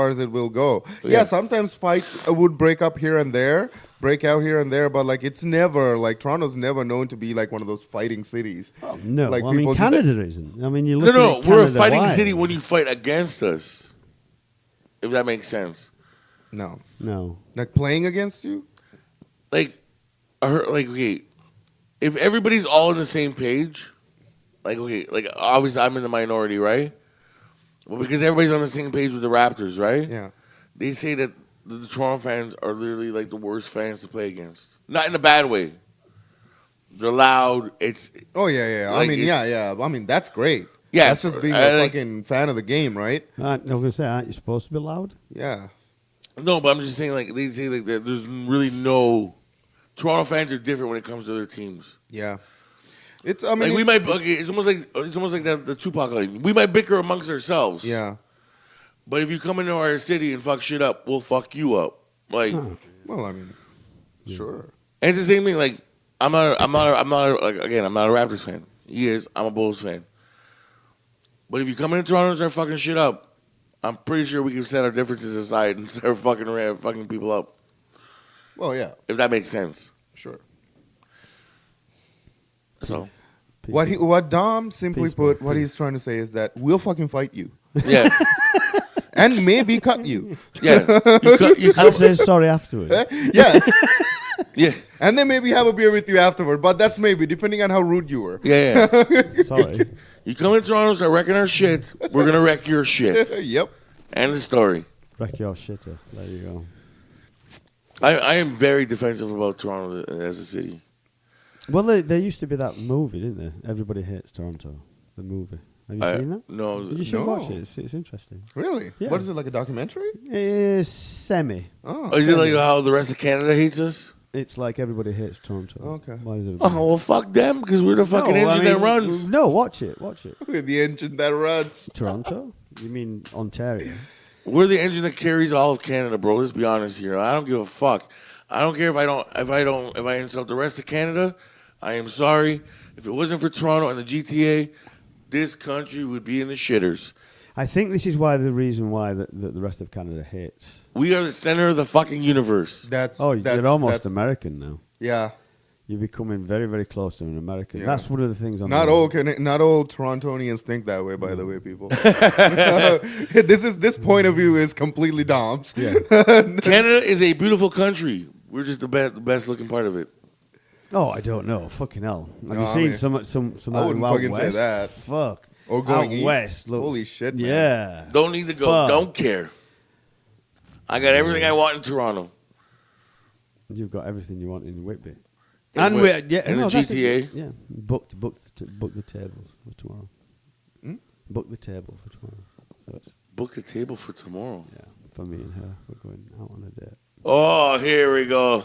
as it will go. Yeah, sometimes fight would break out here and there, but like it's never like Toronto's never known to be like one of those fighting cities. No, Like, I mean people just- Canada isn't. I mean, you No, look no, at we're a Canada fighting wide. city when you fight against us. If that makes sense. No, No, like playing against you. Like, okay, if everybody's all on the same page, like obviously I'm in the minority, right? Well, because everybody's on the same page with the Raptors, right? Yeah. They say that the Toronto fans are literally like the worst fans to play against. Not in a bad way. They're loud. It's Oh yeah. I Like, mean, it's- yeah. I mean, that's great. Yeah, that's just being I a like- fucking fan of the game, right? I was gonna say, aren't you supposed to be loud? Yeah. no, but I'm just saying like they say like that. There's really no Toronto fans are different when it comes to their teams. Yeah. It's. I mean, Like we it's- might. Okay, it's almost like the Tupac line. We might bicker amongst ourselves. Yeah. But if you come into our city and fuck shit up, we'll fuck you up. Like, Well, I mean, sure. and it's the same thing. Like, I'm not a Raptors fan. He is. I'm a Bulls fan. But if you come into Toronto and start fucking shit up, I'm pretty sure we can set our differences aside and start fucking people up. Well, yeah. If that makes sense. Sure. So people. What Dom simply Peace, put, bro, what peace. he's trying to say is that we'll fucking fight you Yeah, and maybe cut you. yeah. You And say sorry afterwards. Yes, yeah, and then maybe have a beer with you afterward. But that's maybe depending on how rude you were. yeah, yeah. Sorry. You come in Toronto, start wrecking our shit. We're gonna wreck your shit. Yep. End of story. Wreck your shitter. There you go. I am very defensive about Toronto as a city. Well, there used to be that movie, didn't there? Everybody Hates Toronto. The movie. Have you seen that? No, You should No. watch it. It's interesting. Really? Yeah. What is it, like a documentary? It's semi. Oh, is it like how the rest of Canada hates us? It's like Everybody Hates Toronto. Okay. Why does everybody- Oh well, fuck them because we're the fucking No, I engine that mean, runs. No, watch it. Watch it. the engine that runs. Toronto? You mean Ontario? We're the engine that carries all of Canada, bro. Let's be honest here. I don't give a fuck. I don't care if I insult the rest of Canada. I am sorry. If it wasn't for Toronto and the GTA, this country would be in the shitters. I think this is the reason why the rest of Canada hates. We are the center of the fucking universe. That's Oh, that's, you're almost that's- American now. Yeah. You're becoming very, very close to an American. Yeah. That's one of the things on Not the all not all Torontonians think that way, by the way, people. This point of view is completely Dom's. Yeah. Canada is a beautiful country. We're just the best looking part of it. Oh, I don't know. Fucking hell. Have No, you I seen mean, some I wouldn't out fucking say west? that. Fuck. Or going out east? west. Looks, Holy shit, man. Yeah. Don't need to go. Fuck. Don't care. I got everything I want in Toronto. You've got everything you want in Whitby. And And Whit- we yeah, and the no, that's GTA? it. Yeah. Book the tables for tomorrow. Hmm? Book the table for tomorrow. So it's Book the table for tomorrow. yeah, for me and her. We're going out on a date. Oh, here we go.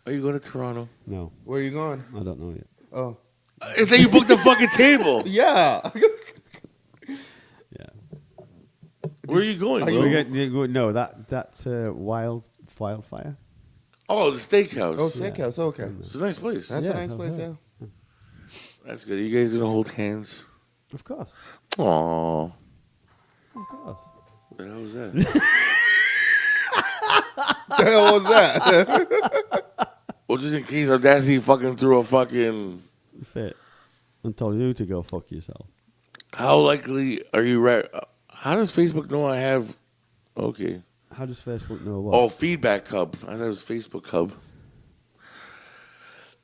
Are you going to Toronto? No, Where are you going? I don't know yet. Oh. I thought you booked the fucking table. Yeah. Yeah. Where are you going, Are bro? No, that's wildfire. Oh, the steakhouse. Oh, steakhouse. Okay. It's a nice place. That's Yeah, a nice I've place, heard. yeah. That's good. Are you guys gonna hold hands? Of course. Aww. Of course. What the hell was that? the hell was that? Well, just in case Audacity fucking threw a fucking. Fit. And told you to go fuck yourself. How likely are you right? How does Facebook know I have? Okay. How does Facebook know what? Oh, Feedback Hub. I thought it was Facebook Hub.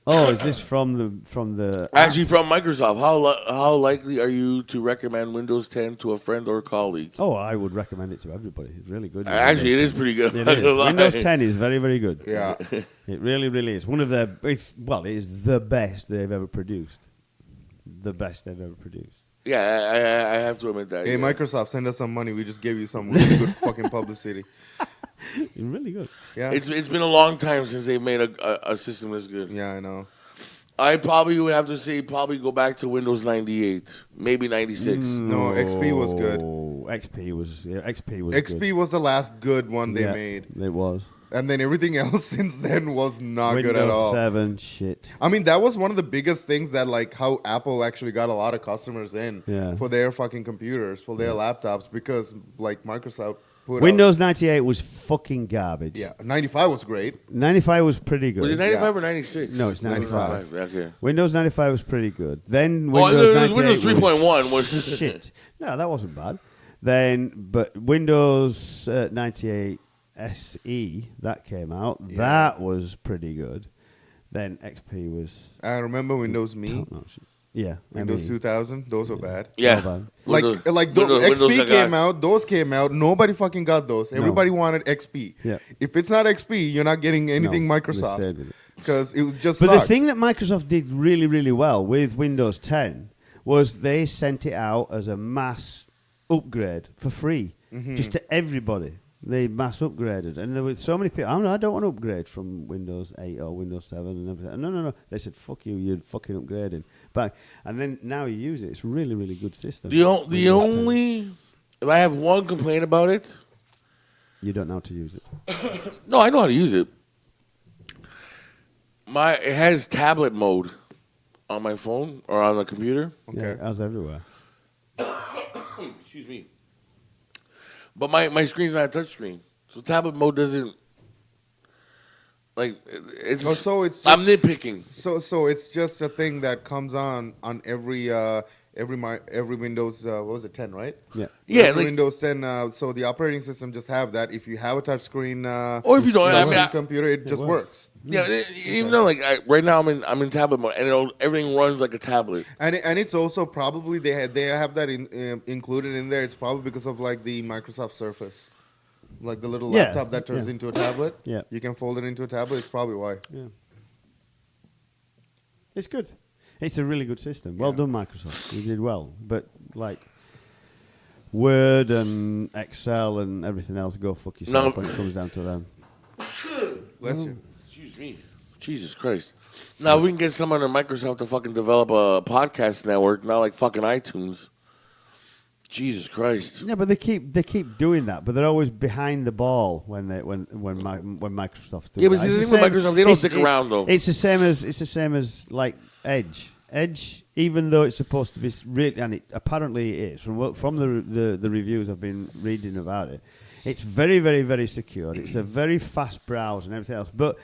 Oh, is this from the Actually, from Microsoft. How likely are you to recommend Windows 10 to a friend or colleague? Oh, I would recommend it to everybody. It's really good. Actually, it is pretty good. It I'm not is. gonna lie. Windows 10 is very, very good. yeah. It really, really is. One of their, it is the best they've ever produced. The best they've ever produced. Yeah, I have to admit that. Hey, yeah. Microsoft, send us some money. We just gave you some really good fucking publicity. It's really good. Yeah. It's been a long time since they've made a system this good. Yeah, I know. I probably would have to say go back to Windows 98, maybe 96. No, XP was good. XP was good. XP was the last good one they Yeah, made. It was. And then everything else since then was not Windows good at all. 7, shit. I mean, that was one of the biggest things that, like, how Apple actually got a lot of customers in Yeah. for their fucking computers, for their laptops, because, like, Microsoft put Windows 98 was fucking garbage. Yeah, 95 was great. 95 was pretty good. Was it 95 or 96? No, it's 95. Okay. Windows 95 was pretty good. Then Oh, Windows there was 98 Windows 3.1. was shit. No, that wasn't bad. But Windows 98 SE that came out, Yeah. that was pretty good. Then XP was I remember Windows Me, top notch. Yeah, Windows ME. 2000, those were bad. Yeah. Not bad. Like, Windows- like Windows- XP Windows came got- out, those came out. Nobody fucking got those. Everybody wanted XP. Yeah. If it's not XP, you're not getting anything No, they Microsoft stayed with it. because it just. But sucked. the thing that Microsoft did really, really well with Windows 10 was they sent it out as a mass upgrade for free, Mm-hmm. just to everybody. They mass upgraded, and there were so many people. I don't want to upgrade from Windows 8 or Windows 7 and everything. No. They said, "Fuck you, you're fucking upgrading." But and then now you use it. It's a really, really good system. The Windows 10. only. If I have one complaint about it, You don't know how to use it. no, I know how to use it. It has tablet mode on my phone or on the computer. Okay. Yeah, as everywhere. Excuse me. But my screen's not a touch screen. So tablet mode doesn't Like it's. Oh, so it's I'm just- nitpicking. So it's just a thing that comes on every Windows. What was it, 10, right? Yeah. Yeah, Every like- Windows 10. So the operating system just have that. If you have a touchscreen, Or if you don't, I mean, I- computer, it just works. Yeah, even though like right now I'm in tablet mode, and everything runs like a tablet. And it's also probably they have that included in there. It's probably because of like the Microsoft Surface, like the little Yeah, laptop that turns yeah. into a tablet. Yeah. You can fold it into a tablet. It's probably why. Yeah. It's good. It's a really good system. Well done, Microsoft. You did well. But, like, Word and Excel and everything else, go fuck yourself No. when it comes down to them. Bless you. Excuse me, Jesus Christ. Now if we can get someone at Microsoft to fucking develop a podcast network, not like fucking iTunes. Jesus Christ. Yeah, but they keep doing that, but they're always behind the ball when Microsoft do Yeah, but that. see, the It's thing with Microsoft, they don't it's- stick around, though. It's the same as like Edge. Edge, even though it's supposed to be really, and it apparently it is from the reviews I've been reading about it, it's very, very, very secure. It's a very fast browse and everything else. But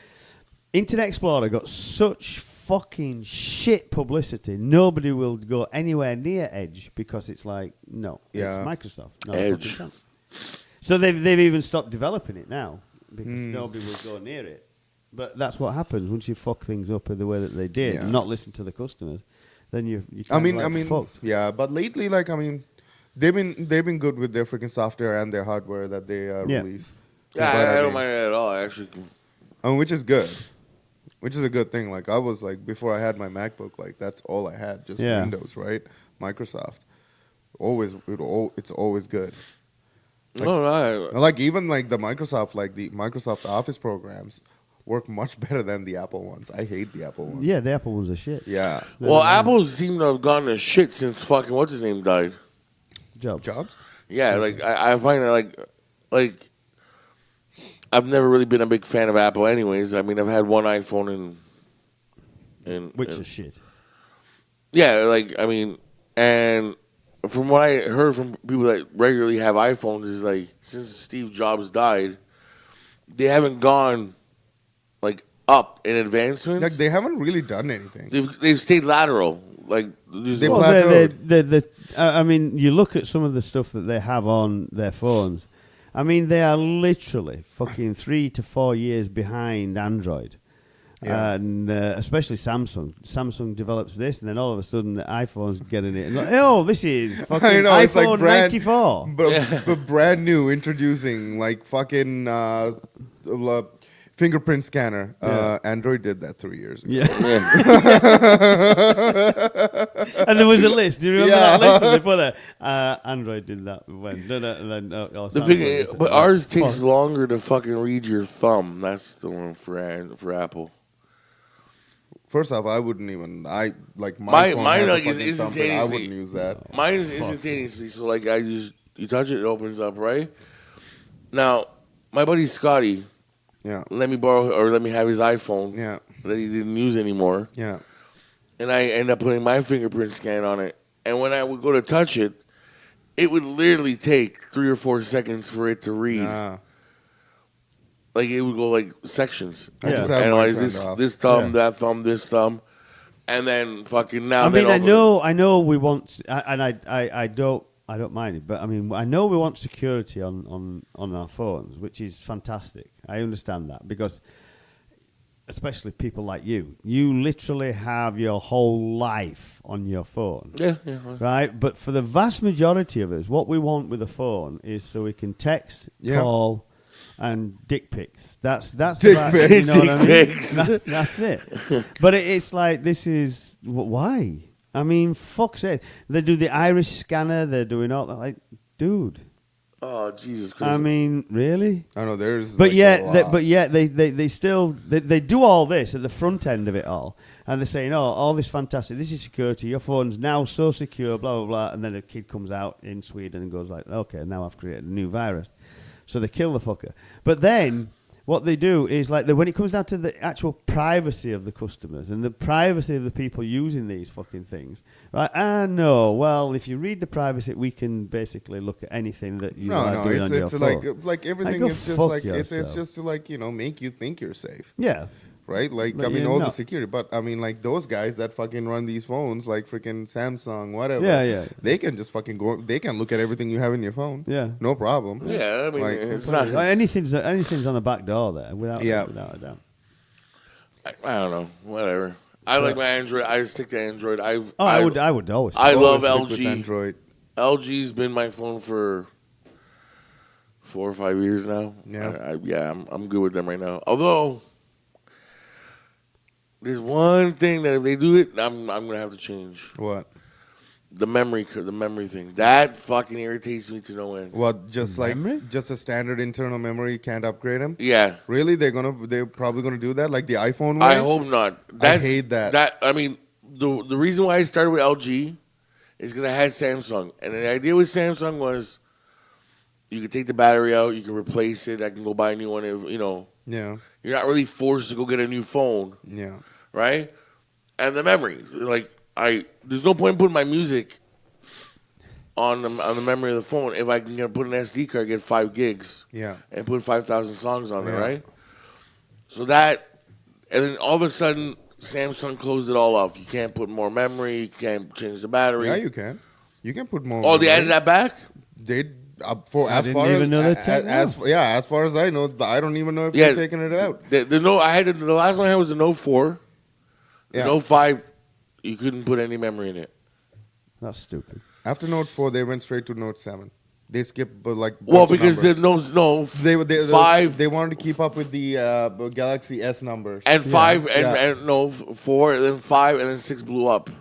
Internet Explorer got such fucking shit publicity. Nobody will go anywhere near Edge because it's like, no, Yeah. it's Microsoft. No, Edge. fucking chance. So they've even stopped developing it now because nobody will go near it. But that's what happens once you fuck things up in the way that they did, Yeah. and not listen to the customers. Then you I mean, fucked. yeah. But lately, like, I mean, they've been good with their freaking software and their hardware that they Yeah. release. Yeah, But, I don't mean, mind it at all. Actually, I mean, which is good. Which is a good thing. Like I was like before I had my MacBook, like that's all I had, just Yeah. Windows, right? Microsoft. It's always good. no, Like even like the Microsoft Office programs work much better than the Apple ones. I hate the Apple ones. Yeah, the Apple ones are shit. Yeah. Well, Apple seem to have gone to shit since fucking what's his name died. Job. Jobs? Yeah, like I find that like I've never really been a big fan of Apple, anyways. I mean, I've had one iPhone and Which is shit. yeah, like I mean, and from what I heard from people that regularly have iPhones is like since Steve Jobs died, they haven't gone like up in advancement. Like they haven't really done anything. They've stayed lateral. Like They Well, plateaued. I mean, you look at some of the stuff that they have on their phones. I mean, they are literally fucking 3 to 4 years behind Android. Yeah. And especially Samsung. Samsung develops this, and then all of a sudden the iPhone's getting it. And like, oh, this is fucking I know, it's iPhone like brand, 94. but brand new, introducing like fucking fingerprint scanner. Yeah. Android did that 3 years ago. Yeah. And there was a list. Do you remember Yeah. that list that they put there? Android did that when. And then, the Samsung thing, did it. but ours takes Fuck. longer to fucking read your thumb. That's the one for Apple. First off, I wouldn't even. I like Mine phone has a like is fucking thumbprint. I instantaneously. wouldn't use that. Mine is instantaneously. So like you touch it, it opens up right. Now my buddy Scotty Yeah, let me borrow or let me have his iPhone yeah, that he didn't use anymore, yeah. and I end up putting my fingerprint scan on it. And when I would go to touch it, it would literally take 3 or 4 seconds for it to read. Nah. Like it would go like sections. I Yeah. just have Analyze mine this turned off. this thumb, Yeah. that thumb, this thumb, and then fucking now. I then mean, open it. I know we want, and I don't mind it, but I mean, I know we want security on our phones, which is fantastic. I understand that because, especially people like you literally have your whole life on your phone. Yeah. Right, but for the vast majority of us, what we want with a phone is so we can text, Yeah. call, and dick pics. That's Dick about, pics. You know what I mean? Dick pics. That's it. But it's like this is why. I mean, fuck's sake. They do the iris scanner. They're doing all that. Like, dude. Oh Jesus Christ! I mean, really? I know there's. But like, yet, a lot. they still they do all this at the front end of it all, and they're saying, "Oh, all this fantastic. This is security. Your phone's now so secure." Blah blah blah. And then a kid comes out in Sweden and goes like, "Okay, now I've created a new virus," so they kill the fucker. But then what they do is like when it comes down to the actual privacy of the customers and the privacy of the people using these fucking things, right? No, well, if you read the privacy, we can basically look at anything that you are doing on your it's phone. like everything go is just fuck like it's yourself. just to like make you think you're safe. Yeah, Right, like But I mean, you're all the not. security, but I mean, like those guys that fucking run these phones, like freaking Samsung, whatever. Yeah. They can just fucking go. They can look at everything you have in your phone. Yeah. no problem. Yeah, I mean, Like, it's not. anything's on a back door there without Yeah. without a doubt. I don't know. Whatever. I like my Android. I stick to Android. Oh, I would always. I love Always stick with LG. Android. LG's been my phone for 4 or 5 years now. Yeah. I'm good with them right now. Although there's one thing that if they do it, I'm gonna have to change What? the memory thing. That fucking irritates me to no end. What? Just like Memory? just a standard internal memory, can't upgrade them. Yeah, Really? They're probably gonna do that, like the iPhone way. I hope not. hate that. That I mean, the reason why I started with LG is because I had Samsung, and the idea with Samsung was you could take the battery out, you can replace it. I can go buy a new one. If, Yeah. you're not really forced to go get a new phone, Yeah. right? And the memory, like there's no point in putting my music on the memory of the phone if I can put an SD card, get 5 gigs, Yeah. and put 5,000 songs on there, Yeah. right? So that, and then all of a sudden, Samsung closed it all off. You can't put more memory. You can't change the battery. Yeah, you can. You can put more. Oh, they memory. added that back? They for I as didn't far even know as, they took it as far as I know, I don't even know if Yeah. they're taking it out. The Note, I had the last one I had was the Note 4. The Yeah. Note 5, you couldn't put any memory in it. That's stupid. After Note 4, they went straight to Note 7. They skipped, but like Well, bunch of because the numbers. Note 5 They wanted to keep up with the Galaxy S numbers. and 5 Yeah. and no 4, and then 5, and then 6 blew up.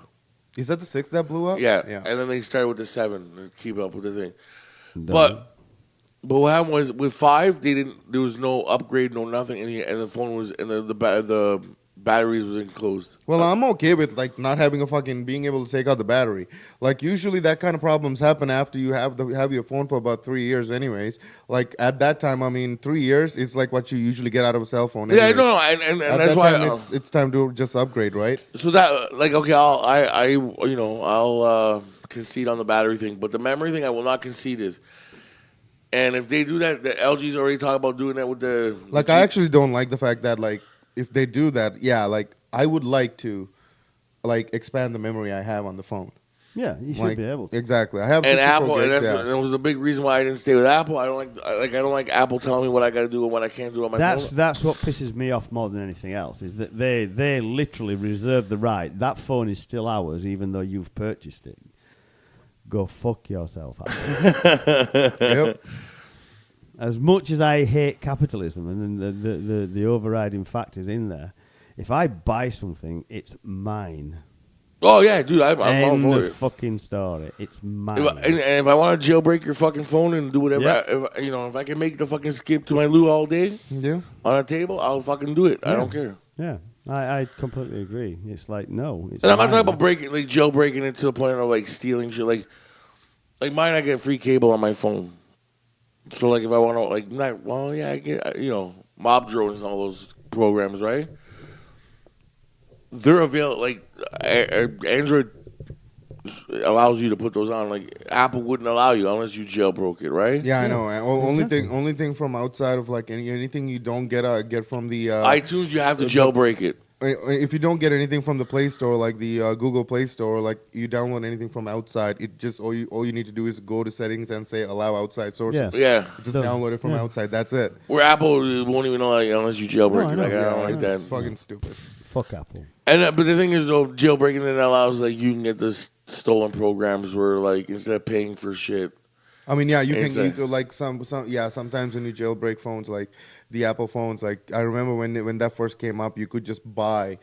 Is that the 6 that blew up? Yeah. yeah. And then they started with the 7 to keep up with the thing. Done. But what happened was with 5, they didn't. There was no upgrade, no nothing, and the phone was and the batteries was enclosed. Well, I'm okay with like not having a fucking being able to take out the battery. Like usually that kind of problems happen after you have your phone for about 3 years, anyways. Like at that time, I mean, 3 years is like what you usually get out of a cell phone. Yeah, anyways. no, and At that's that why. time, it's time to just upgrade, right? So that like okay, I'll concede on the battery thing, but the memory thing I will not concede is. And if they do that, the LG's already talking about doing that with the Like I actually don't like the fact that like if they do that, yeah, like I would like to like expand the memory I have on the phone. Yeah, you should Like, be able to. Exactly. I have and 64 Apple, and gigs, that was the big reason why I didn't stay with Apple. I don't like Apple telling me what I got to do and what I can't do on my phone. That's what pisses me off more than anything else is that they literally reserve the right. That phone is still ours, even though you've purchased it. Go fuck yourself, Apple. Yep. As much as I hate capitalism and the overriding factors in there, if I buy something, it's mine. Oh yeah, dude, I'm all End for of it. fucking story. It's mine. And if I want to jailbreak your fucking phone and do whatever, Yeah. if I can make the fucking skip to my loo all day Yeah. on a table, I'll fucking do it. I Yeah. don't care. Yeah, I completely agree. It's like, no. It's And I'm not mine. talking about breaking, like jailbreaking it to the point of like stealing shit. Like mine, I get free cable on my phone. So like if I want to I get mob drones and all those programs, right? They're available. Like Android allows you to put those on. Like Apple wouldn't allow you unless you jailbroke it, right? Yeah, I know. Exactly. Only thing from outside of like anything you don't get from the iTunes, you have to jailbreak it. if you don't get anything from the Play Store, like the Google Play Store, like you download anything from outside, it just all you need to do is go to settings and say allow outside sources. Yeah. Just Done. download it from Yeah. outside. That's it. Where Apple won't even allow you unless you jailbreak No, I it. know. Like, I don't like that. It's fucking stupid. Fuck Apple. And but the thing is, though, jailbreaking it allows like you can get the stolen programs where like instead of paying for shit. I mean, yeah, you It's can go like sometimes when you jailbreak phones, like the Apple phones, like I remember when that first came up, you could just buy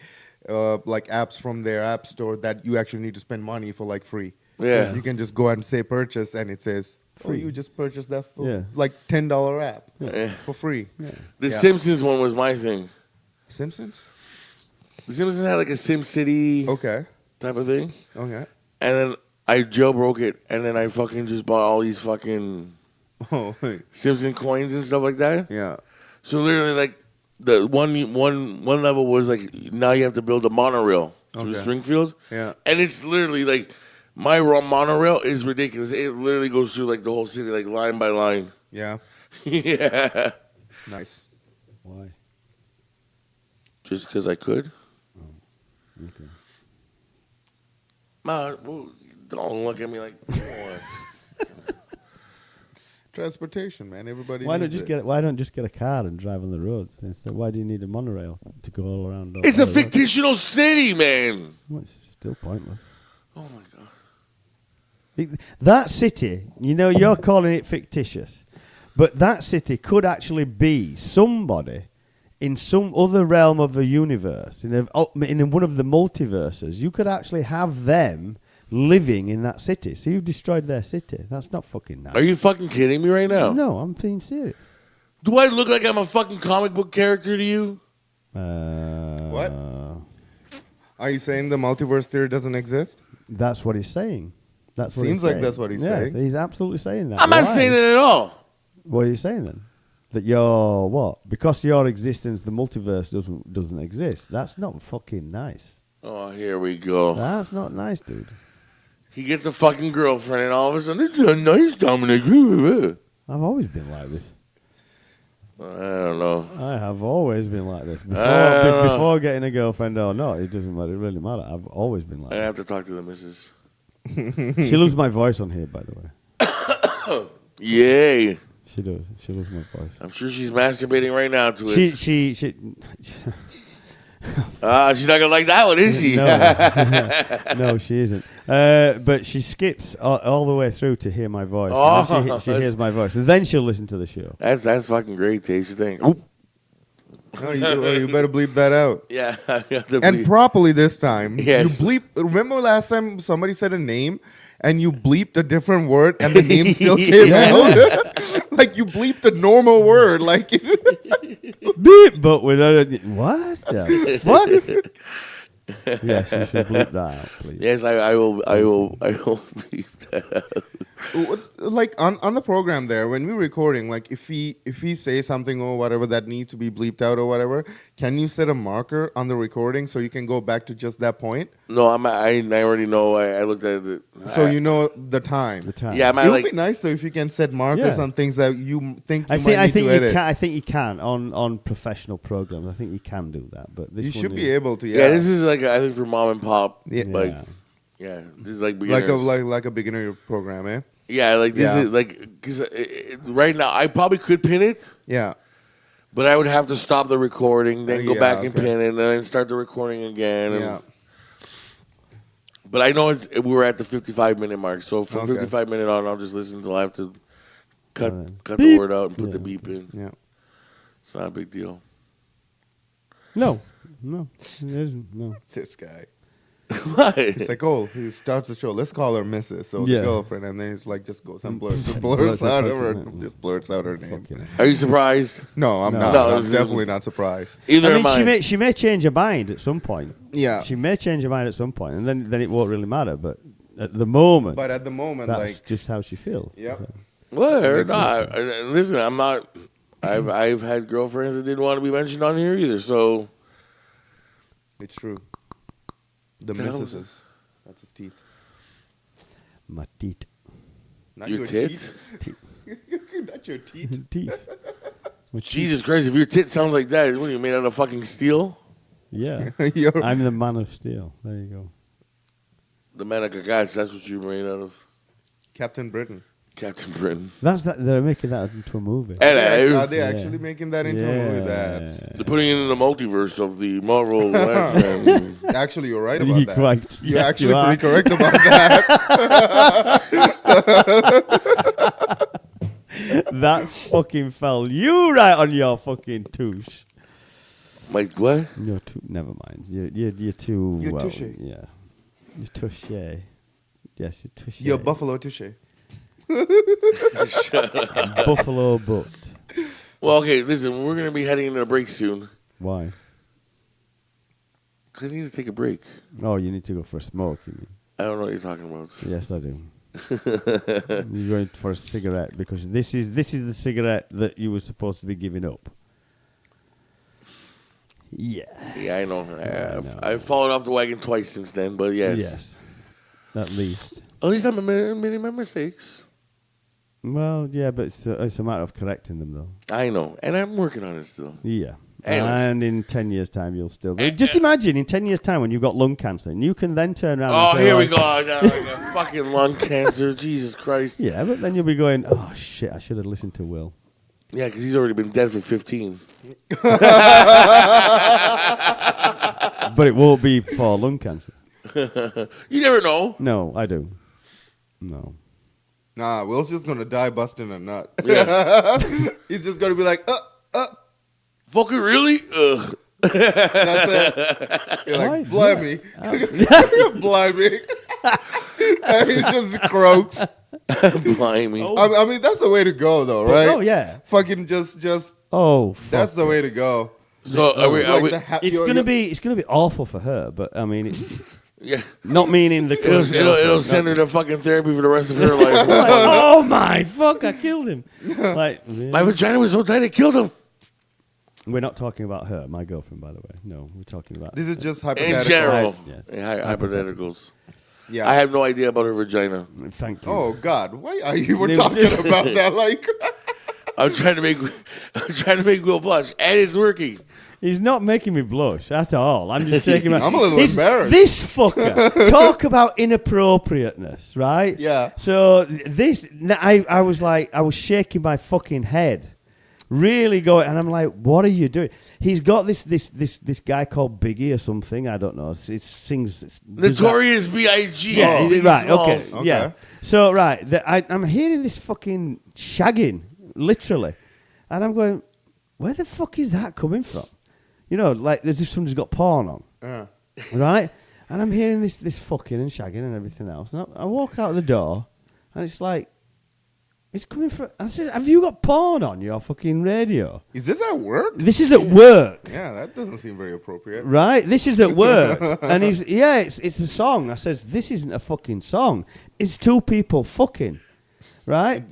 like apps from their app store that you actually need to spend money for like free. Yeah. You can just go and say purchase and it says Free. you just purchased that for Yeah. like $10 app Yeah. for free. Yeah. The Yeah. Simpsons one was my thing. Simpsons? The Simpsons had like a Sim City Okay. type of thing, Okay. and then I jailbroke it, and then I fucking just bought all these fucking Oh, Simpson coins and stuff like that. yeah. So literally, like the one level was like now you have to build a monorail through Okay. Springfield. Yeah. And it's literally like my monorail is ridiculous. It literally goes through like the whole city, like line by line. Yeah. Yeah, Nice. Why? just because I could. Okay. Ma, well, don't look at me like. What? Transportation, man. Everybody. Why don't needs just it. get why don't just get a car and drive on the roads instead? Why do you need a monorail to go all around? all- It's a all the roads? fictional city, man. Well, it's still pointless. Oh my god. That city, you know, you're calling it fictitious, but that city could actually be somebody in some other realm of the universe, in one of the multiverses. You could actually have them living in that city. So you've destroyed their city. That's not fucking nice. Are you fucking kidding me right now? No, I'm being serious. Do I look like I'm a fucking comic book character to you? What? Are you saying the multiverse theory doesn't exist? That's what he's saying. That's what Seems he's like saying. that's what he's Yes, saying. He's absolutely saying that. I'm not Why? saying it at all. What are you saying then? That you're what? Because your existence, the multiverse doesn't exist. That's not fucking nice. Oh, here we go. That's not nice, dude. He gets a fucking girlfriend, and all of a sudden, it's not nice, Dominic. I've always been like this. I don't know. I have always been like this. know. Before getting a girlfriend or not, it doesn't matter. It really matter. I've always been like I this. have to talk to the missus. She loves my voice on here, by the way. Yay. She does. She loves my voice. I'm sure she's masturbating right now to She it. she's She's not going to like that one, is she? no, she isn't. But she skips all the way through to hear my voice. And then Oh, she hears my voice, and then she'll listen to the show. That's fucking great, Taste. You think? Oop. No, you better bleep that out. Yeah. I have to And bleep. properly this time. Yes. You bleep. Remember last time somebody said a name and you bleeped a different word and the name still came out? Like you bleeped the normal word. Like Beep, but without a, what? The fuck? Yes, you should bleep that out, please. Yes, I will bleep that out. like on the program there when we're recording, like if he says something or whatever that needs to be bleeped out or whatever, can you set a marker on the recording so you can go back to just that point? No, I already know. I looked at it. So you know the time. The time. Yeah, It man. would be Like, nice though if you can set markers Yeah. on things that you think you I might think need to you edit. can. I think you can on professional programs. I think you can do that. But this You one should is- be able to. yeah, this is like I think for mom and pop. Yeah. Like, Yeah. yeah, this is like like beginners. like a beginner program, eh? Yeah, like this Yeah. is like because right now I probably could pin it, Yeah. but I would have to stop the recording, then go Yeah, back and okay. pin it, and then start the recording again. And, Yeah. But I know we're at the 55-minute mark, so from Okay. 55 minute on, I'll just listen until I have to cut Alright. the Beep. word out and put the Yeah. beep in. Yeah. It's not a big deal. No, it isn't. No. This guy. What? It's like, oh, he starts the show. Let's call her Mrs. So Yeah. the girlfriend, and then he's like, just goes and blurts Blurts out out her, her name. just blurts out her name. Fucking hell. Are you surprised? No, I'm No. not. No, I'm this is- definitely not surprised. Either I mean, am I. she may change her mind at some point. Yeah. She may change her mind at some point, and then it won't really matter. But at the moment, But at the moment, that's like, just how she feels. Yep. So- Well, not. Listen, I'm not. I've had girlfriends that didn't want to be mentioned on here either. So it's true. The The hell is Mrs. That's his teeth. My teeth. Not your tits. teeth. Not your teeth. Teeth. My Jesus Christ! If your tit sounds like that, what are you made out of fucking steel? Yeah. You're- I'm the man of steel. There you go. The man of Gagas, that's what you're made out of. Captain Britain. Captain Britain. That's that. They're making that into a movie. Hello. Are they Yeah. actually making that into a movie? That's They're putting it in the multiverse of the Marvel X-Men. actually you're right about You're that. correct. You're Yeah, actually you are. pretty correct about that. That fucking fell you right on your fucking touche. Like what? You're too. Never mind. You're too. You're well, touche. Yeah. You're touche. Yes, you're touche. You're Buffalo Touche. Buffalo butt. Well, okay, listen, we're gonna be heading into a break soon. Why? Cause I need to take a break. Oh, you need to go for a smoke. You mean? I don't know what you're talking about. Yes, I do. You're going for a cigarette because this is the cigarette that you were supposed to be giving up. Yeah. Yeah, I know. I've fallen off the wagon twice since then, but yes. Yes. At least. At least I'm admitting my mistakes. Well, yeah, but it's a matter of correcting them, though. I know, and I'm working on it still. Yeah. Anyways. And in 10 years' time, you'll still be. Just imagine in 10 years' time when you've got lung cancer, and you can then turn around Oh, and say, here we like, go. I got fucking lung cancer. Jesus Christ. Yeah, but then you'll be going, oh, shit, I should have listened to Will. Yeah, because he's already been dead for 15. But it won't be for lung cancer. You never know. No, I do. No. Nah, Will's just gonna die busting a nut. Yeah. He's just gonna be like, Fucking really? Ugh. that's it. You're Why? like, blimey. Yeah. Blimey. And he just croaks. Blimey. Oh. I mean, that's the way to go, though, right? Oh, yeah. Fucking just. Oh, fuck. That's the way to go. So are we? Like Are we It's gonna be awful for her, but I mean, it's yeah. not meaning the. It'll send her to fucking therapy for the rest of her life. Oh my fuck! I killed him. Like, really? My vagina was so tight it killed him. We're not talking about her, my girlfriend, by the way. No, we're talking about. This is just In hypothetical. general. Yes. Hypotheticals. Yeah. I have no idea about her vagina. Thank you. Oh God, why are you were They talking just- about that? Like, I'm trying to make Will blush, and it's working. He's not making me blush at all. I'm just shaking my. I'm a little He's- embarrassed. This fucker. Talk about inappropriateness, right? Yeah. So I was like, I was shaking my fucking head, really going, and I'm like, what are you doing? He's got this guy called Biggie or something. I don't know. It sings. does that- Notorious B.I.G. Yeah, Biggie right. Okay. Smalls. Okay. Yeah. So right, I'm hearing this fucking shagging, literally, and I'm going, where the fuck is that coming from? You know, like as if somebody's got porn on, right? And I'm hearing this fucking and shagging and everything else. And I walk out the door, and it's like, it's coming from. I said, have you got porn on your fucking radio? is this at work? This is at work. Yeah, that doesn't seem very appropriate. Right, this is at work, and it's a song. I says this isn't a fucking song. It's two people fucking, right?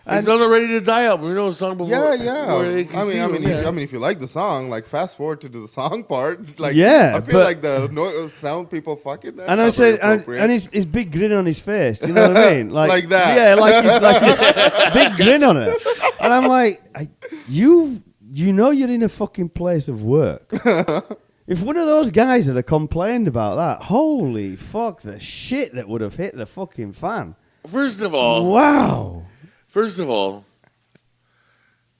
It's on the Ready to Die album. You know the song before. Yeah. where they can I see mean, them, if you like the song, like fast forward to the song part, like Yeah, I feel but- like the sound people fucking. That's And I not very said, and appropriate. his big grin on his face. Do you know what I mean? Like that. Yeah, like his big grin on it. And I'm like, you know you're in a fucking place of work. If one of those guys had complained about that, holy fuck, the shit that would have hit the fucking fan. First of all, Wow.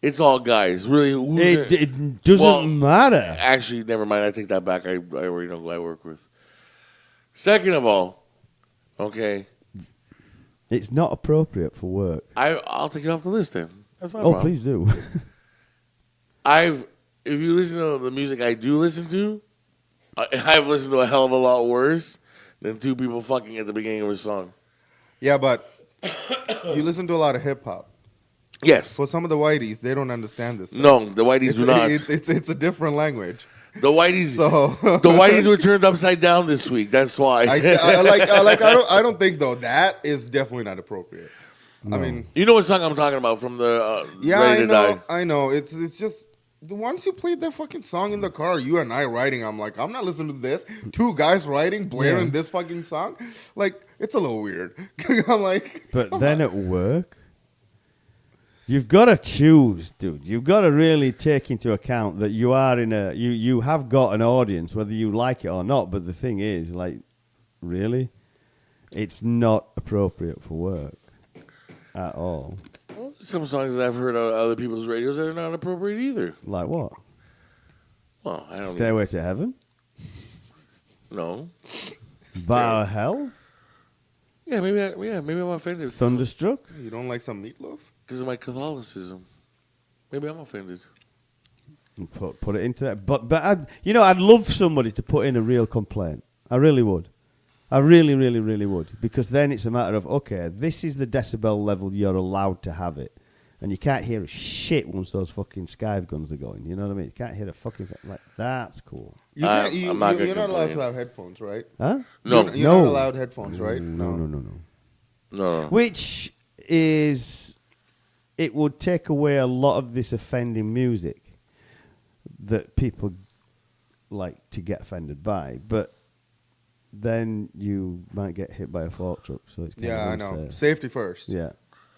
it's all guys. Really, It doesn't Well, matter. Actually, never mind. I take that back. I already know who I work with. Second of all, okay, It's not appropriate for work. I'll take it off the list then. That's not a Oh, problem. please do. If you listen to the music I do listen to, I've listened to a hell of a lot worse than two people fucking at the beginning of a song. yeah, but you listen to a lot of hip hop. Yes. For some of the whiteys, they don't understand this. No, the whiteys do not. It's a different language. The whiteys, So the whiteys were turned upside down this week. That's why. I don't think though that is definitely not appropriate. I mean, You know what song I'm talking about from the yeah, Ready to Die. I know. It's just once you played that fucking song in the car, you and I riding. I'm like, I'm not listening to this. Two guys riding, blaring this fucking song. Like, it's a little weird. I'm like, But then at work, you've got to choose, dude. You've got to really take into account that you are you have got an audience, whether you like it or not. But the thing is, like, really, it's not appropriate for work at all. Some songs that I've heard on other people's radios that are not appropriate either. Like what? Well, I don't Stairway to Heaven? know. Bar of Hell? Yeah, maybe I'm offended Thunderstruck? you don't like some meatloaf? because of my Catholicism. Maybe I'm offended. Put it into that. But I'd love somebody to put in a real complaint. I really would. I really, really, really would. Because then it's a matter of, okay, this is the decibel level you're allowed to have it. And you can't hear a shit once those fucking Skive guns are going. You know what I mean? You can't hear a fucking thing. Like, that's cool. I'm not gonna you're not allowed complain. to have headphones, right? Huh? No. You're No. not allowed headphones, right? No. No. Which is, it would take away a lot of this offending music that people like to get offended by, but then you might get hit by a fork truck. So it's kind Yeah, I of know. unfair. Safety first. Yeah,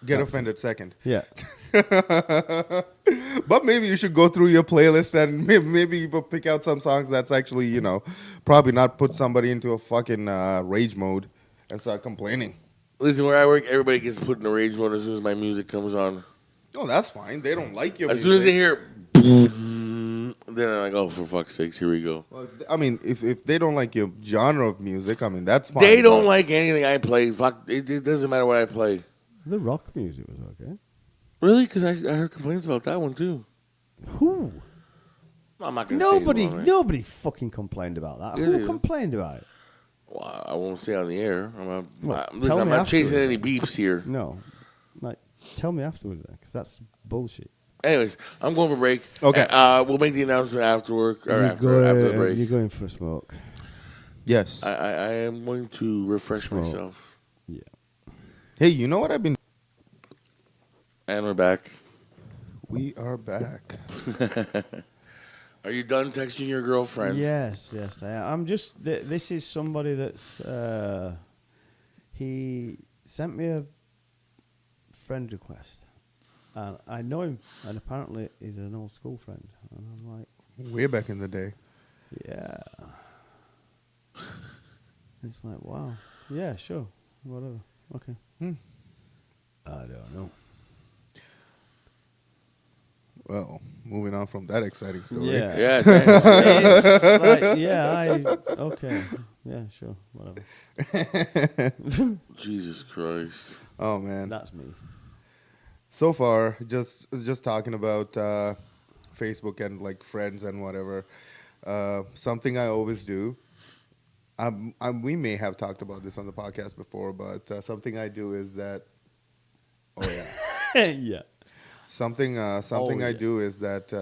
Get offended second. yeah. But maybe you should go through your playlist and maybe you pick out some songs that's actually, probably not put somebody into a fucking rage mode and start complaining. Listen, where I work, everybody gets put in a rage mode as soon as my music comes on. Oh, that's fine. They don't like your As music. soon as they hear, boom, then I'm like, oh, for fuck's sakes, here we go. Well, I mean, if they don't like your genre of music, I mean, that's fine. They don't but- like anything I play. Fuck, it doesn't matter what I play. The rock music was okay. Really? Because I heard complaints about that one too. Who? I'm not gonna say Nobody, it wrong, right? nobody fucking complained about that. Yes, Who they did. complained about it? Well, I won't say on the air. Well, Listen, tell I'm me not chasing afterwards. any beeps here. No, like tell me afterwards then, because that's bullshit. Anyways, I'm going for break. Okay. We'll make the announcement after work or You're after the break. You're going for a smoke. Yes. I am going to refresh Smoke. myself. Yeah. Hey, you know what I've been... And we're back. We are back. Are you done texting your girlfriend? Yes, I am. I'm just. This is somebody that's. He sent me a friend request, and I know him, and apparently he's an old school friend, and I'm like, Way back in the day. yeah. It's like, wow, yeah, sure, whatever, okay. I don't know. Well, moving on from that exciting story. Yeah. Yeah, thanks. It's like, yeah, okay, yeah, sure, whatever. Jesus Christ. Oh, man. That's me. So far, just talking about Facebook and like friends and whatever. Something I always do. We may have talked about this on the podcast before, but something I do is that. Oh yeah. Yeah. Something I yeah. do is that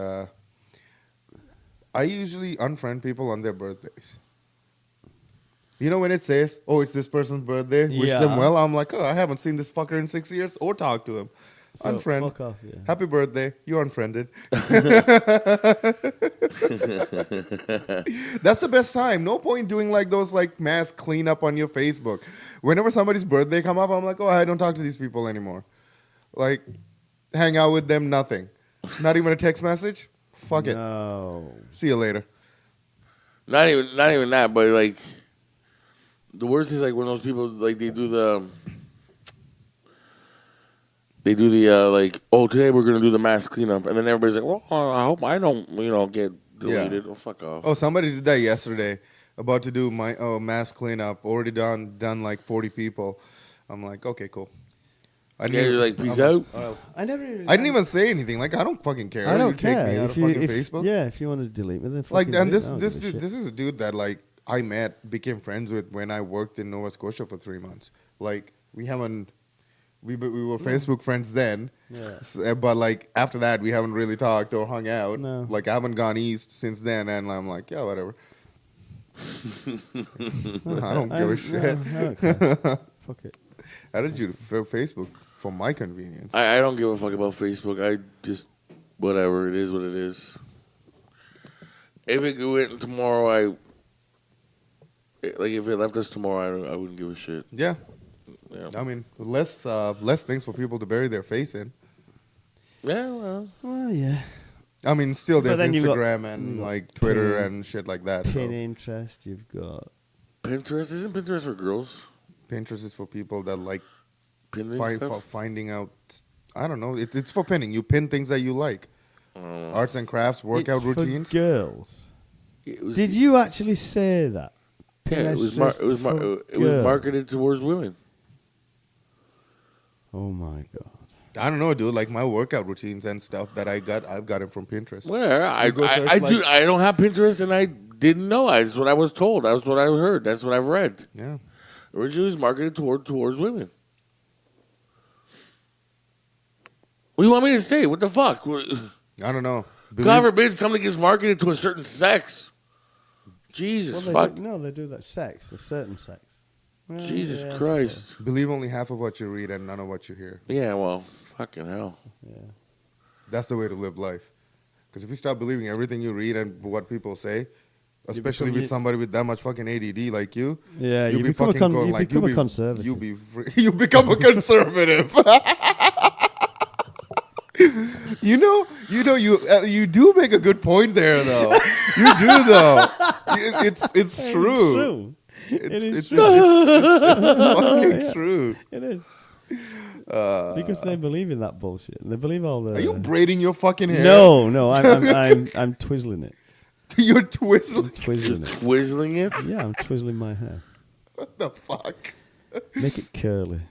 I usually unfriend people on their birthdays. You know when it says, "Oh, it's this person's birthday. Wish them Yeah. well." I'm like, "Oh, I haven't seen this fucker in 6 years or talked to him." So, Unfriend. fuck off, yeah. Happy birthday. You're unfriended. That's the best time. No point doing like those like mass cleanup on your Facebook. Whenever somebody's birthday come up, I'm like, oh, I don't talk to these people anymore. Like, hang out with them, nothing. Not even a text message. Fuck it. No. See you later. Not even that, but like the worst is like when those people like they do the like, oh, today we're gonna do the mass cleanup, and then everybody's like, well, I hope I don't get deleted. Oh, fuck off. Oh, somebody did that yesterday. About to do my mass cleanup. Already done like 40 people. I'm like, okay, cool. I Yeah, you're like, peace I'm- out. I never. I didn't even say anything. Like, I don't fucking care. I don't You care. Take me out If of you, fucking if, Facebook. Yeah, if you want to delete me, then Like, fucking and delete me. I don't this give a shit. this is a dude that like I met, became friends with when I worked in Nova Scotia for 3 months. Like, we were Facebook friends then. Yeah. But like after that, we haven't really talked or hung out. No. Like, I haven't gone east since then, and I'm like, yeah, whatever. I don't give a shit. No, I don't care. Fuck it. I did you for Facebook for my convenience. I don't give a fuck about Facebook. I just whatever it is, what it is. If it went tomorrow, if it left us tomorrow, I wouldn't give a shit. Yeah. Yeah. I mean, less things for people to bury their face in. Yeah, well, Well, yeah. I mean, still But there's then you've got- Instagram and you've got like Twitter Pin- and shit like that. Pin So. interest. You've got. Pinterest isn't Pinterest for girls. Pinterest is for people that like Pinning for stuff. finding out. I don't know. It's for pinning. You pin things that you like. Arts and crafts, workout It's routines. For girls. It was, Did you actually say that? Yeah, it was Pinterest for it was girls. marketed towards women. Oh my god. I don't know, dude. Like my workout routines and stuff that I've got it from Pinterest. Where I go search, I like- I don't have Pinterest, and I didn't know. That's what I was told. That's what I heard. That's what I've read. Yeah. Originally, it was marketed towards women. What do you want me to say? What the fuck? I don't know. God forbid something gets marketed to a certain sex. Jesus, Well, fuck. they do that. Sex, a certain sex. Well, Jesus yeah, Christ. Believe only half of what you read and none of what you hear. Yeah, well, fucking hell. Yeah. That's the way to live life. Because if you stop believing everything you read and what people say, especially become- with somebody with that much fucking ADD like you. Yeah, you'll you be become a fucking going you like become you a be conservative. you become a conservative. You do make a good point there though. You do though. It's true. It's It's fucking true. It is. Because they believe in that bullshit. They believe all the. Are you braiding your fucking hair? No, I'm twizzling it. You're twizzling. Twizzling it. Twizzling it? Yeah, I'm twizzling my hair. What the fuck? Make it curly.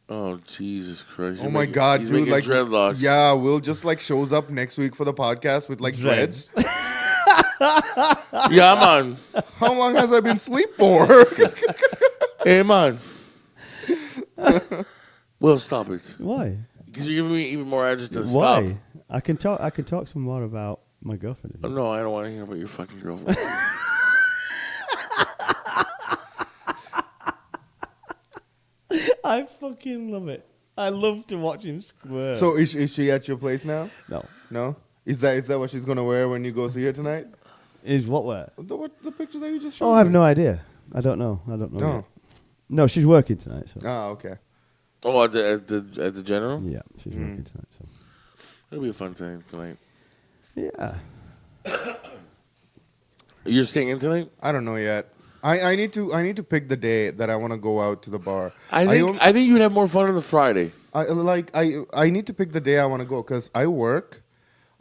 Oh, Jesus Christ. Oh You're my making- god, he's dude! making Like, dreadlocks. yeah, Will just like shows up next week for the podcast with like dreads. Yeah, I'm on. How long has I been asleep for? Hey, I'm on. Well, stop it. Why? Because you're giving me even more adjectives. Why? Stop. I can talk some more about my girlfriend. Oh, no, I don't want to hear about your fucking girlfriend. I fucking love it. I love to watch him squirt. So is she at your place now? no, No. Is that what she's gonna wear when you go see her tonight? is what wear? The picture that you just showed? Oh, I have me? no idea. I don't know. No. No. No, she's working tonight. So Ah, okay. Oh, at the general? yeah, she's working tonight. So It'll be a fun time tonight. yeah. You're singing tonight? I don't know yet. I need to pick the day that I want to go out to the bar. I think you'd have more fun on the Friday. I need to pick the day I want to go because I work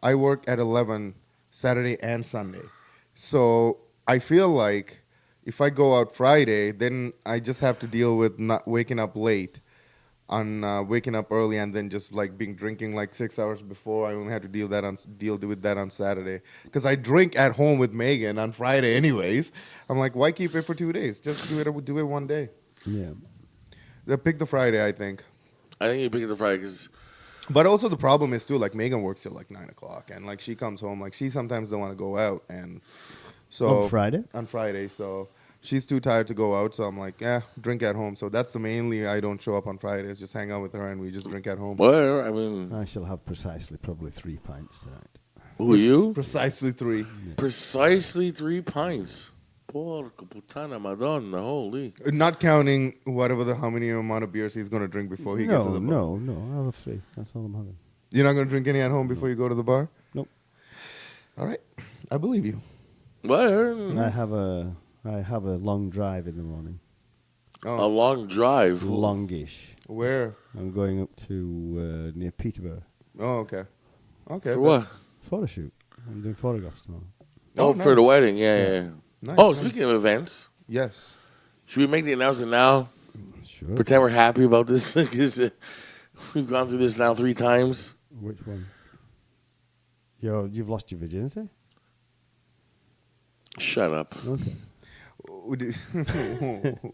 at 11 Saturday and Sunday. So I feel like if I go out Friday, then I just have to deal with not waking up late, on waking up early, and then just like drinking like 6 hours before. I only have to deal with that on Saturday because I drink at home with Megan on Friday anyways. I'm like, why keep it for 2 days? Just do it one day. Yeah. Pick the Friday, I think. I think you pick the Friday because But also the problem is too, like Megan works till like 9 o'clock, and like she comes home, like she sometimes don't want to go out, and so On Friday? On Friday, so she's too tired to go out. So I'm like, drink at home. So that's the mainly I don't show up on Fridays. Just hang out with her and we just drink at home. well, I mean, I shall have probably 3 pints tonight. who are you? Precisely 3. Precisely 3 pints. Porca puttana madonna, holy. Not counting how many amount of beers he's gonna drink before he gets to the bar. No, I'll have 3. That's all I'm having. You're not gonna drink any at home before you go to the bar. Nope. All right, I believe you. What? I have a long drive in the morning. A Oh, long drive. Longish. where? I'm going up to near Peterborough. Oh, okay. Okay. For what? that's- Photo shoot. I'm doing photographs tomorrow. Oh, nice. for the wedding, yeah. Nice, Oh, nice. speaking of events, Yes. should we make the announcement now? Sure. Pretend we're happy about this because we've gone through this now 3 times. Which one? You've lost your virginity? Shut up. Okay.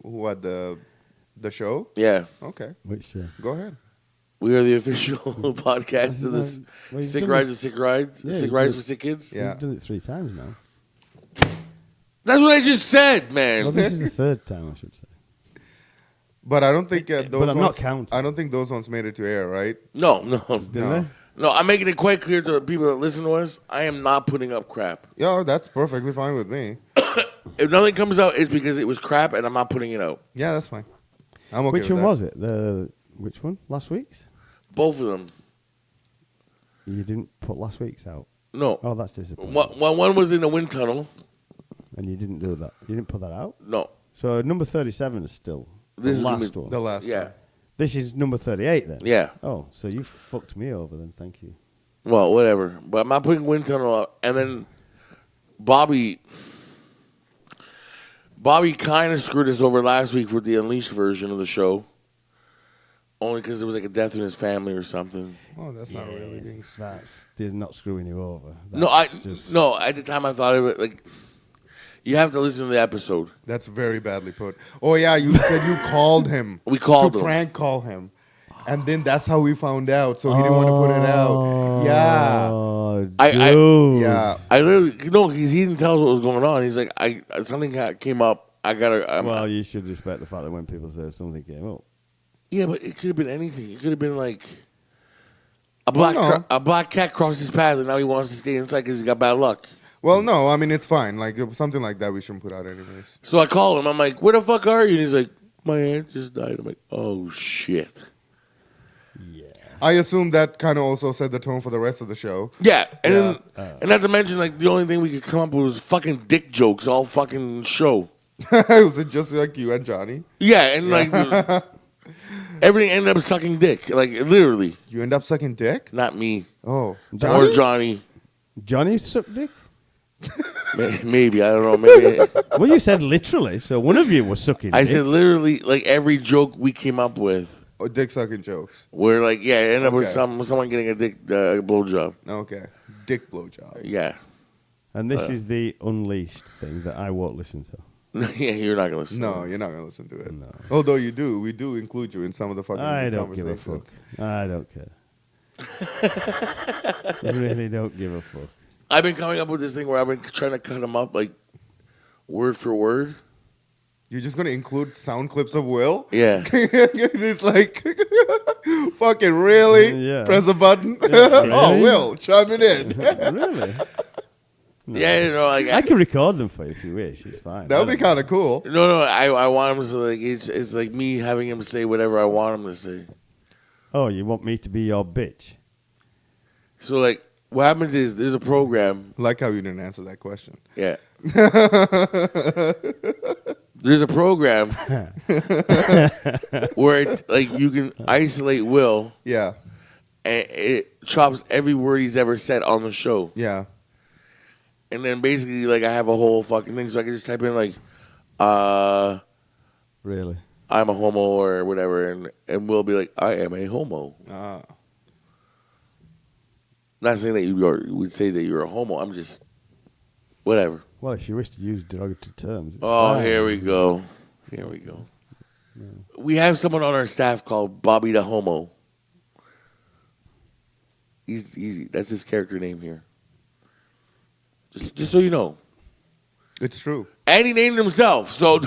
What, the show? Yeah, Okay, Which go ahead. we are the official podcast of this Well, you've Sick done Rides this- with Sick Rides. Yeah, Sick you've Rides done- for Sick Kids. Yeah. You've done it 3 times now. That's what I just said, man. Well, this is the 3rd time, I should say. But I don't think those But I'm not ones, counting. I don't think those ones made it to air, right? No. Didn't No. they? No, I'm making it quite clear to the people that listen to us, I am not putting up crap. Yeah, that's perfectly fine with me. If nothing comes out, it's because it was crap and I'm not putting it out. Yeah, that's fine. I'm okay Which with one that. was it? Which one? Last week's? Both of them. You didn't put last week's out. No. Oh, that's disappointing. One was in the wind tunnel. And you didn't do that. You didn't put that out. No. So number 37 is still This is the gonna last be one. The last Yeah. one. This is number 38 then. Yeah. Oh, so you fucked me over then. Thank you. Well, whatever. But I'm not putting wind tunnel out. And then Bobby kind of screwed us over last week for the Unleashed version of the show. Only because there was like a death in his family or something. Oh, that's not really being... That's not screwing you over. No, That's no. At the time, I thought of it like you have to listen to the episode. That's very badly put. Oh, yeah, you said you called him. We called to him. prank call him. And then that's how we found out. So he didn't want to put it out. Yeah. Oh, I- dude. Yeah. I literally because he didn't tell us what was going on. He's like, something came up. I gotta. Well, you should respect the fact that when people say something came up. Yeah, but it could have been anything. It could have been like a Well, black no. a black cat crossed his path and now he wants to stay inside because he got bad luck. Well, no, I mean it's fine. Like something like that, we shouldn't put out anyways. So I call him. I'm like, "Where the fuck are you?" And he's like, "My aunt just died." I'm like, "Oh shit." I assume that kind of also set the tone for the rest of the show. Yeah, and and not to mention, like the only thing we could come up with was fucking dick jokes all fucking show. Was it just like you and Johnny? Yeah, and like everything ended up sucking dick, like literally. You end up sucking dick? Not me Oh, or Johnny. Johnny sucked dick? Maybe I don't know. Maybe Well, you said literally, so one of you was sucking I dick. said literally like every joke we came up with. Oh, dick sucking jokes. Where like it ended up with Okay. someone getting a dick blowjob. Okay, dick blowjob. Yeah, And this is the unleashed thing that I won't listen to. yeah, you're not gonna listen. No, you're not gonna listen to it. No. Although you do, we do include you in some of the fucking I don't give a fuck. conversations. I don't care. I really don't give a fuck. I've been coming up with this thing where I've been trying to cut them up like word for word. You're just gonna include sound clips of Will? Yeah. It's like, fucking really? Yeah. Press a button. Oh, Really? Will, chime it in. Really? Yeah, you know, like I can record them for you if you wish. It's fine. That would be kind of cool. no, I want him to like it's like me having him say whatever I want him to say. Oh, you want me to be your bitch? So like, what happens is there's a program. Like how you didn't answer that question. Yeah. There's a program where it, like you can isolate Will Yeah, and it chops every word he's ever said on the show. yeah. And then basically like I have a whole fucking thing so I can just type in like Really? I'm a homo or whatever and Will be like, I am a homo. Not saying that you would say that you're a homo. I'm just whatever. Well, if you wish to use derogatory terms. It's Oh, fine. here we go. Here we go. We have someone on our staff called Bobby the Homo. He's that's his character name here. Just so you know. It's true. And he named himself. So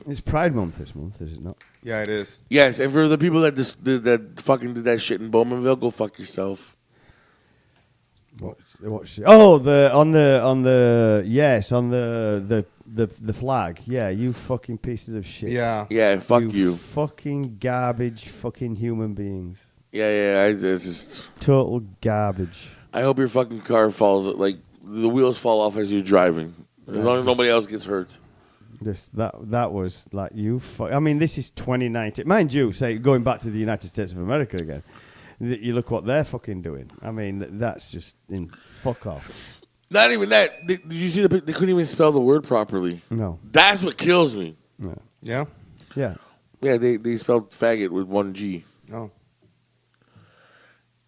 It's Pride Month this month, is it not? Yeah, it is. yes, and for the people that that fucking did that shit in Bowmanville, go fuck yourself. Watch. Oh, on the flag. Yeah, you fucking pieces of shit. Yeah. Yeah, fuck you. Fucking garbage, fucking human beings. Yeah. It's just. Total garbage. I hope your fucking car falls like the wheels fall off as you're driving. As long as nobody else gets hurt. That was like you. I mean, this is 2019, mind you. Say going back to the United States of America again. You look what they're fucking doing. I mean, that's just in fuck off. Not even that. Did you see the? They couldn't even spell the word properly. No. That's what kills me. No. Yeah? Yeah. Yeah, they spelled faggot with one G. Oh.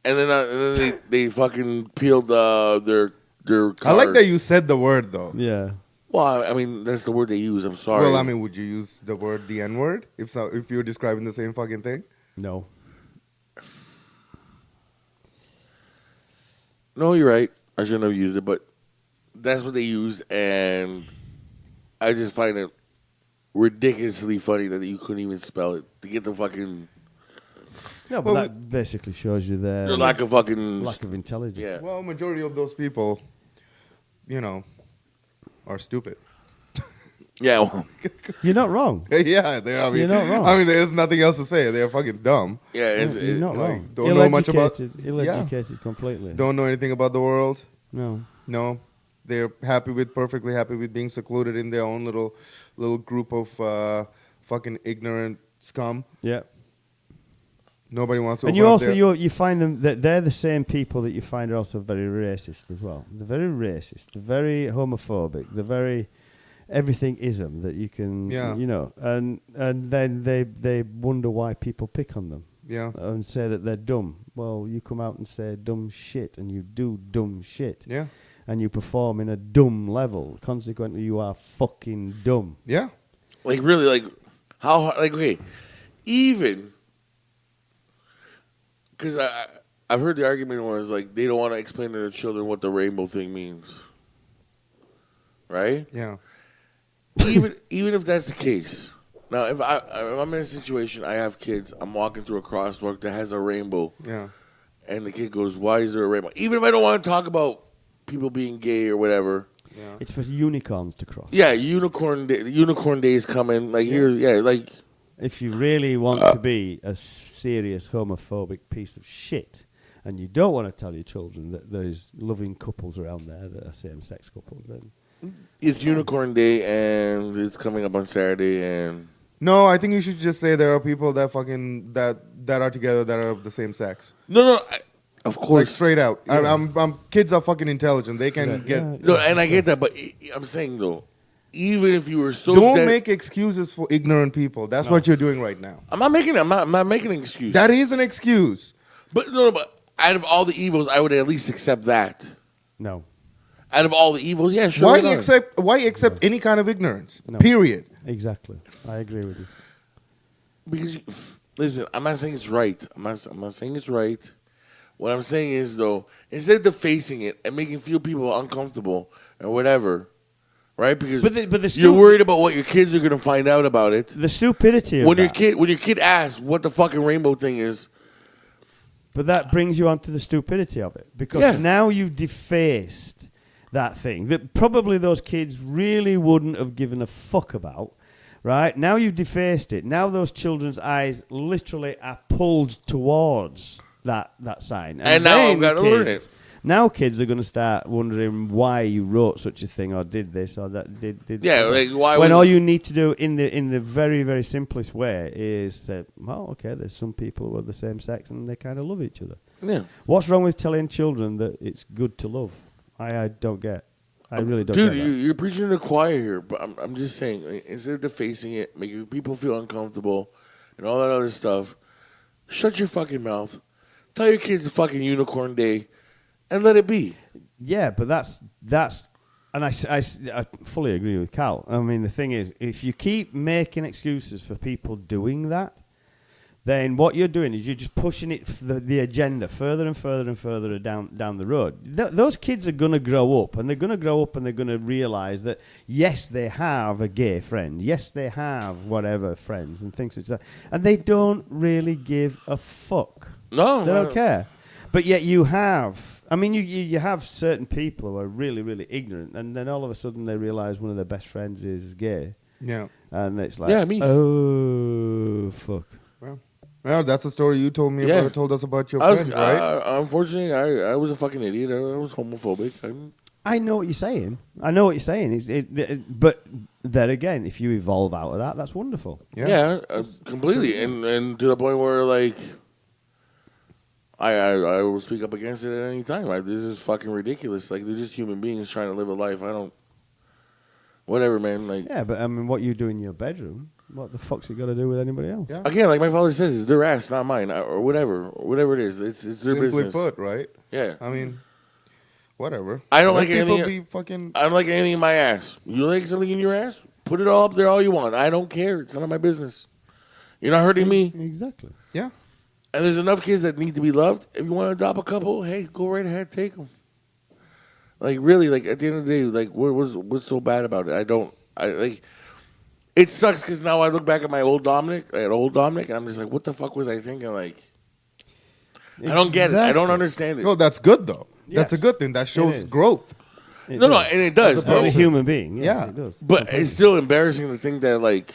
And then they fucking peeled their car. I like that you said the word, though. Yeah. Well, I mean that's the word they use. I'm sorry. Well, I mean, would you use the word the N word if you were describing the same fucking thing? No. no, you're right. I shouldn't have used it, but that's what they used, and I just find it ridiculously funny that you couldn't even spell it to get the fucking No, but Well, that basically shows you their your lack of fucking lack of intelligence. yeah. Well, majority of those people, are stupid. Yeah, well, You're not wrong. Yeah, they are. I mean, You're not wrong. I mean, there's nothing else to say. They're fucking dumb. yeah. You're not like, wrong. don't know much about- Ill-educated completely. Don't know anything about the world. No. No, they're perfectly happy with being secluded in their own little group of fucking ignorant scum. Yeah. Nobody wants to. And open you up also their- you find them that they're the same people that you find are also very racist as well. They're very racist. They're very homophobic. They're very everything ism that you can Yeah. and then they wonder why people pick on them Yeah, and say that they're dumb. Well, you come out and say dumb shit and you do dumb shit. yeah, And you perform in a dumb level. Consequently, you are fucking dumb. yeah. like really, like how hard, like okay, even because I've heard the argument was like they don't want to explain to their children what the rainbow thing means, right? Yeah. even if that's the case. Now, if I'm in a situation, I have kids, I'm walking through a crosswalk that has a rainbow, Yeah. and the kid goes, "Why is there a rainbow?" Even if I don't want to talk about people being gay or whatever. It's for unicorns to cross. Yeah, Unicorn Day is coming. Like here, like If you really want to be a serious homophobic piece of shit, and you don't want to tell your children that there's loving couples around there that are same-sex couples, then it's Unicorn Day and it's coming up on Saturday. And No, I think you should just say there are people that fucking that are together that are of the same sex. no, of Like course, straight out. I'm kids are fucking intelligent. They can get. no, and I get that, but I'm saying though, even if you were so, Don't make excuses for ignorant people. That's what you're doing right now. I'm not making. I'm not making an excuse. That is an excuse. But but out of all the evils, I would at least accept that. no. Out of all the evils, yeah, sure. Why accept any kind of ignorance? No. Period. Exactly. I agree with you. Because listen, I'm not saying it's right. I'm not saying it's right. What I'm saying is though, instead of defacing it and making feel people uncomfortable or whatever, right? Because But the you're worried about what your kids are going to find out about it. The stupidity of When that. your kid asks what the fucking rainbow thing is, But that brings you on to the stupidity of it. Because Yeah. now you've defaced that thing that probably those kids really wouldn't have given a fuck about, right? Now you've defaced it. Now those children's eyes literally are pulled towards that sign. And now then I've got to learn it. Now kids are going to start wondering why you wrote such a thing or did this or that. Did yeah, like why? when was all it- you need to do in the very, very simplest way is say, well, okay, there's some people who are the same sex and they kind of love each other. yeah. What's wrong with telling children that it's good to love? I don't get. I really don't Dude, get that. you're preaching to the choir here, but I'm just saying, like, instead of defacing it, making people feel uncomfortable, and all that other stuff, shut your fucking mouth. Tell your kids it's fucking Unicorn Day, and let it be. Yeah, but that's and I fully agree with Cal. I mean, the thing is, if you keep making excuses for people doing that, then what you're doing is you're just pushing it the agenda further and further and further down the road. Those kids are going to grow up, and they're going to grow up, and they're going to realize that yes, they have a gay friend, yes, they have whatever friends and things like that, and they don't really give a fuck. No, They don't care. But yet you have, I mean, you have certain people who are really, really ignorant, and then all of a sudden they realize one of their best friends is gay, Yeah. and it's like, Yeah, me. oh, fuck. Well, that's a story you told me Yeah. about. Told us about your I was, friend, right? unfortunately, I was a fucking idiot. I was homophobic. I know what you're saying. But then again, if you evolve out of that, that's wonderful. Yeah, completely, and to the point where like, I will speak up against it at any time. Like, this is fucking ridiculous. Like, they're just human beings trying to live a life. I don't, whatever, man. Like, Yeah, but I mean, what you do in your bedroom, what the fuck's it got to do with anybody else? Yeah. again, like my father says, it's their ass, not mine, or whatever it is. It's their Simply business. put, right? Yeah, I mean, whatever. I don't Let like people any- be fucking. I don't like anything in my ass. You like something in your ass? Put it all up there all you want. I don't care. It's none of my business. You're not hurting me. Exactly. Yeah. And there's enough kids that need to be loved. If you want to adopt a couple, hey, go right ahead, take them. Like really, like at the end of the day, like what's so bad about it? I like. It sucks because now I look back at old Dominic, and I'm just like, what the fuck was I thinking? Like, I don't get it. I don't Exactly. understand it. No, that's good though. That's a Yes. good thing. That shows is. growth. It No, does. and it does. As a But, human being, Yeah. it does. but it's still embarrassing to think that like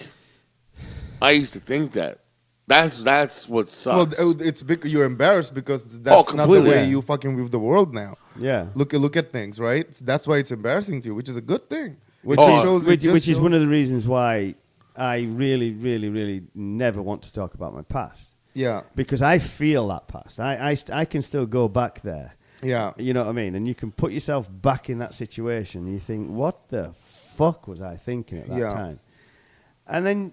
I used to think that. That's what sucks. Well, it's because you're embarrassed because that's not the completely. way Yeah. you fucking with the world now. Yeah. Look at things, right? That's why it's embarrassing to you, which is a good thing. Which, Oh, is, shows- it which, just which is shows- one of the reasons why I really, really, really never want to talk about my past. Yeah, Because I feel that past. I can still go back there. yeah, You know what I mean? And you can put yourself back in that situation. And you think, what the fuck was I thinking at that Yeah. time? And then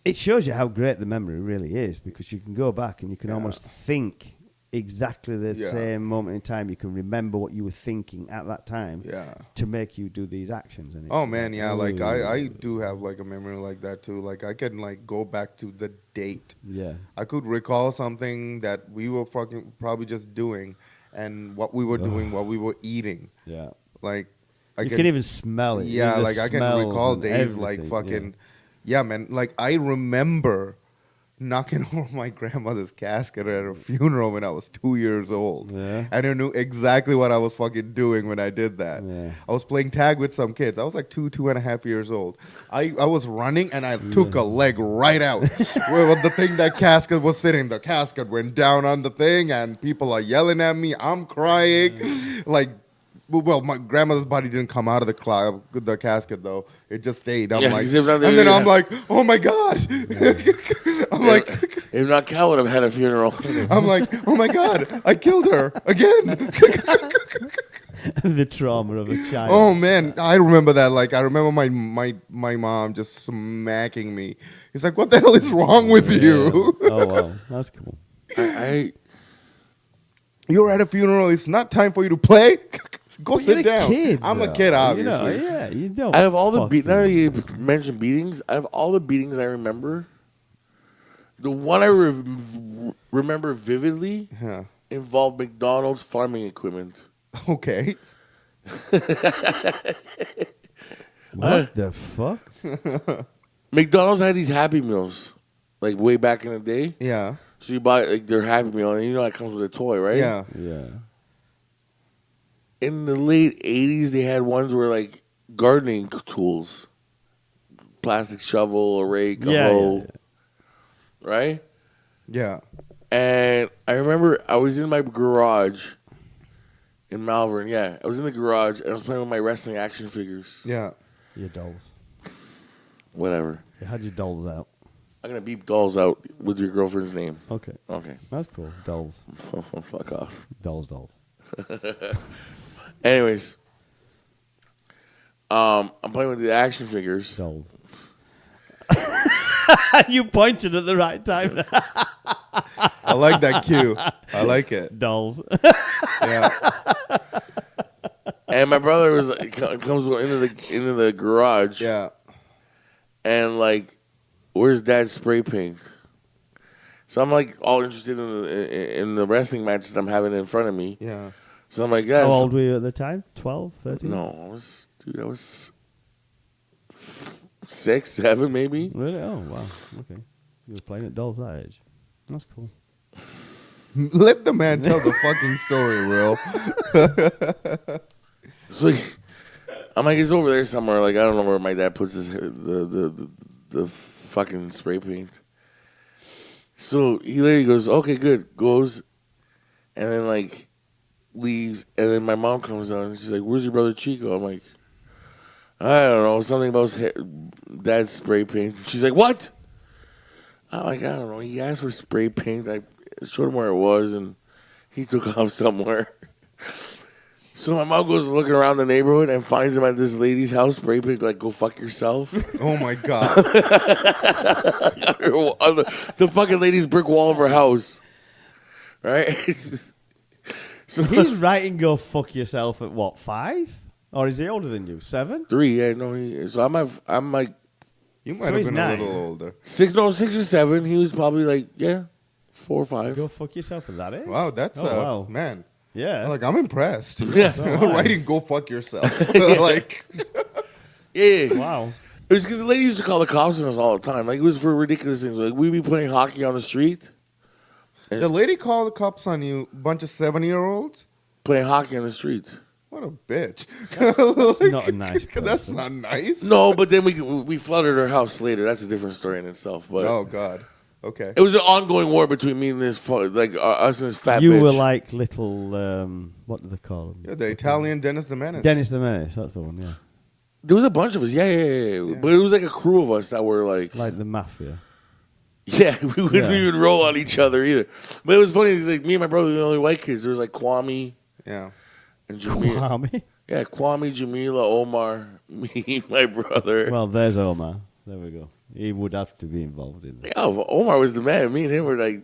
it shows you how great the memory really is, because you can go back and you can Yeah. almost think exactly the Yeah. same moment in time. You can remember what you were thinking at that time yeah. to make you do these actions. And it's Oh man, yeah. Like I oh. do have like a memory like that too. Like I can like go back to the date. Yeah. I could recall something that we were fucking probably just doing, and what we were doing, what we were eating. Yeah. Like I You can even smell it. Yeah, The like I can smells recall and days like everything, fucking. Yeah, man. Like I remember knocking over my grandmother's casket at her funeral when I was 2 years old. Yeah. And I knew exactly what I was fucking doing when I did that. Yeah. I was playing tag with some kids. I was like 2.5 years old. I was running and I took a leg right out. With the thing that casket was sitting. The casket went down on the thing and people are yelling at me. I'm crying. Like, well, my grandmother's body didn't come out of the casket though. It just stayed. I'm Yeah, like, 'cause if not, and they then would I'm have- like, oh my god. I'm like, If not, Cal would have had a funeral. I'm like, oh my god, I killed her again. The trauma of a child. Oh man, I remember that. Like, I remember my mom just smacking me. He's like, what the hell is wrong with you? Oh wow, that's cool. I You're at a funeral. It's not time for you to play. Go But sit you're a down. kid, I'm a though. kid, You know, obviously. yeah, you don't. out of all the fucking- now that you mentioned beatings, out of all the beatings I remember, the one I remember vividly Yeah. involved McDonald's farming equipment. Okay. What the fuck? McDonald's had these Happy Meals, like way back in the day. Yeah. So you buy like their Happy Meal, and you know that comes with a toy, right? Yeah. Yeah. In the late '80s, they had ones where like gardening tools, plastic shovel, a rake, a Yeah, hoe, yeah, yeah. right? Yeah. And I remember I was in my garage in Malvern. Yeah, I was in the garage and I was playing with my wrestling action figures. Yeah. Your dolls. Whatever. You had your dolls out. I'm gonna beep dolls out with your girlfriend's name. Okay, Okay. that's cool. Dolls, Fuck off. dolls, dolls. Anyways, I'm playing with the action figures. Dolls. You pointed at the right time. I like that cue. I like it. Dolls. Yeah. And my brother was like, comes into the garage. Yeah. And like, where's Dad's spray paint? So I'm like all interested in the wrestling match that I'm having in front of me. Yeah. So I'm like, guys, How old were you at the time? 12, 13? no, I was 6, 7 maybe. Really? Oh, wow. Okay. You were playing at dolls that age. That's cool. Let the man tell the fucking story, Will. So I'm like, it's over there somewhere. Like I don't know where my dad puts the fucking spray paint. So he literally goes, okay, good, goes, and then like leaves, and then my mom comes on and she's like, where's your brother Chico? I'm like, I don't know, something about his dad's spray paint. She's like, what? I'm like, I don't know. He asked for spray paint. I showed him where it was, and he took off somewhere. So my mom goes looking around the neighborhood and finds him at this lady's house, spray paint, like, go fuck yourself. Oh my god. On the fucking lady's brick wall of her house. Right? So He's writing "Go fuck yourself" at what, 5? Or is he older than you? 7? 3, yeah, no, so I'm like You might So have he's been 9. a little older. 6 or 7. He was probably like, yeah, 4 or 5. Go fuck yourself at that age? Wow, that's Oh, wow. man. Yeah. Like, I'm impressed. Yeah. wow. Writing "Go fuck yourself." Like, Yeah. Wow. It was because the lady used to call the cops on us all the time. Like, it was for ridiculous things. Like, we'd be playing hockey on the street, the lady called the cops on you, bunch of 7-year-olds. playing hockey on the street. What a bitch. That's not a nice That's person. not nice. No, but then we flooded her house later. That's a different story in itself. But Oh god. Okay. it was an ongoing war between me and this, us and this fat You bitch. were like little, what do they call him? Yeah, the Italian Dennis the Menace. Dennis the Menace, that's the one, yeah. There was a bunch of us. Yeah. But it was like a crew of us that were like, Like the mafia. yeah, we wouldn't Yeah. even roll on each other either. But it was funny because like me and my brother were the only white kids. There was like Kwame Yeah. and Jamila. Kwame. Yeah, Kwame, Jamila, Omar, me, my brother. Well, there's Omar. There we go. He would have to be involved in that. Yeah, Omar was the man. Me and him were like,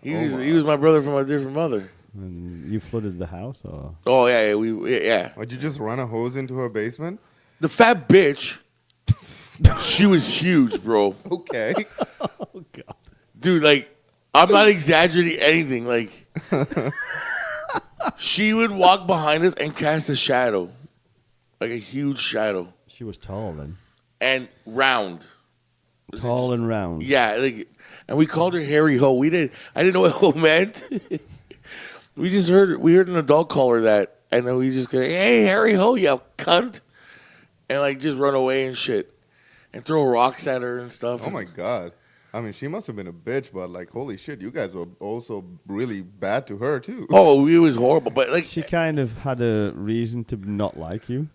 he was my brother from a different mother. And you flooded the house, or Oh yeah, yeah. Would you just run a hose into her basement? The fat bitch, she was huge, bro. Okay. oh god, Dude, like, I'm not exaggerating anything. Like, she would walk behind us and cast a shadow, like a huge shadow, she was tall then. and round. Tall and round. Yeah, like, and we called her Harry Ho. I didn't know what Ho meant. We heard an adult call her that, and then we just go, "Hey, Harry Ho, you cunt," and like just run away and shit, and throw rocks at her and stuff. Oh my god. I mean, she must have been a bitch, but like, holy shit, you guys were also really bad to her too. Oh, it was horrible, but like She kind of had a reason to not like you.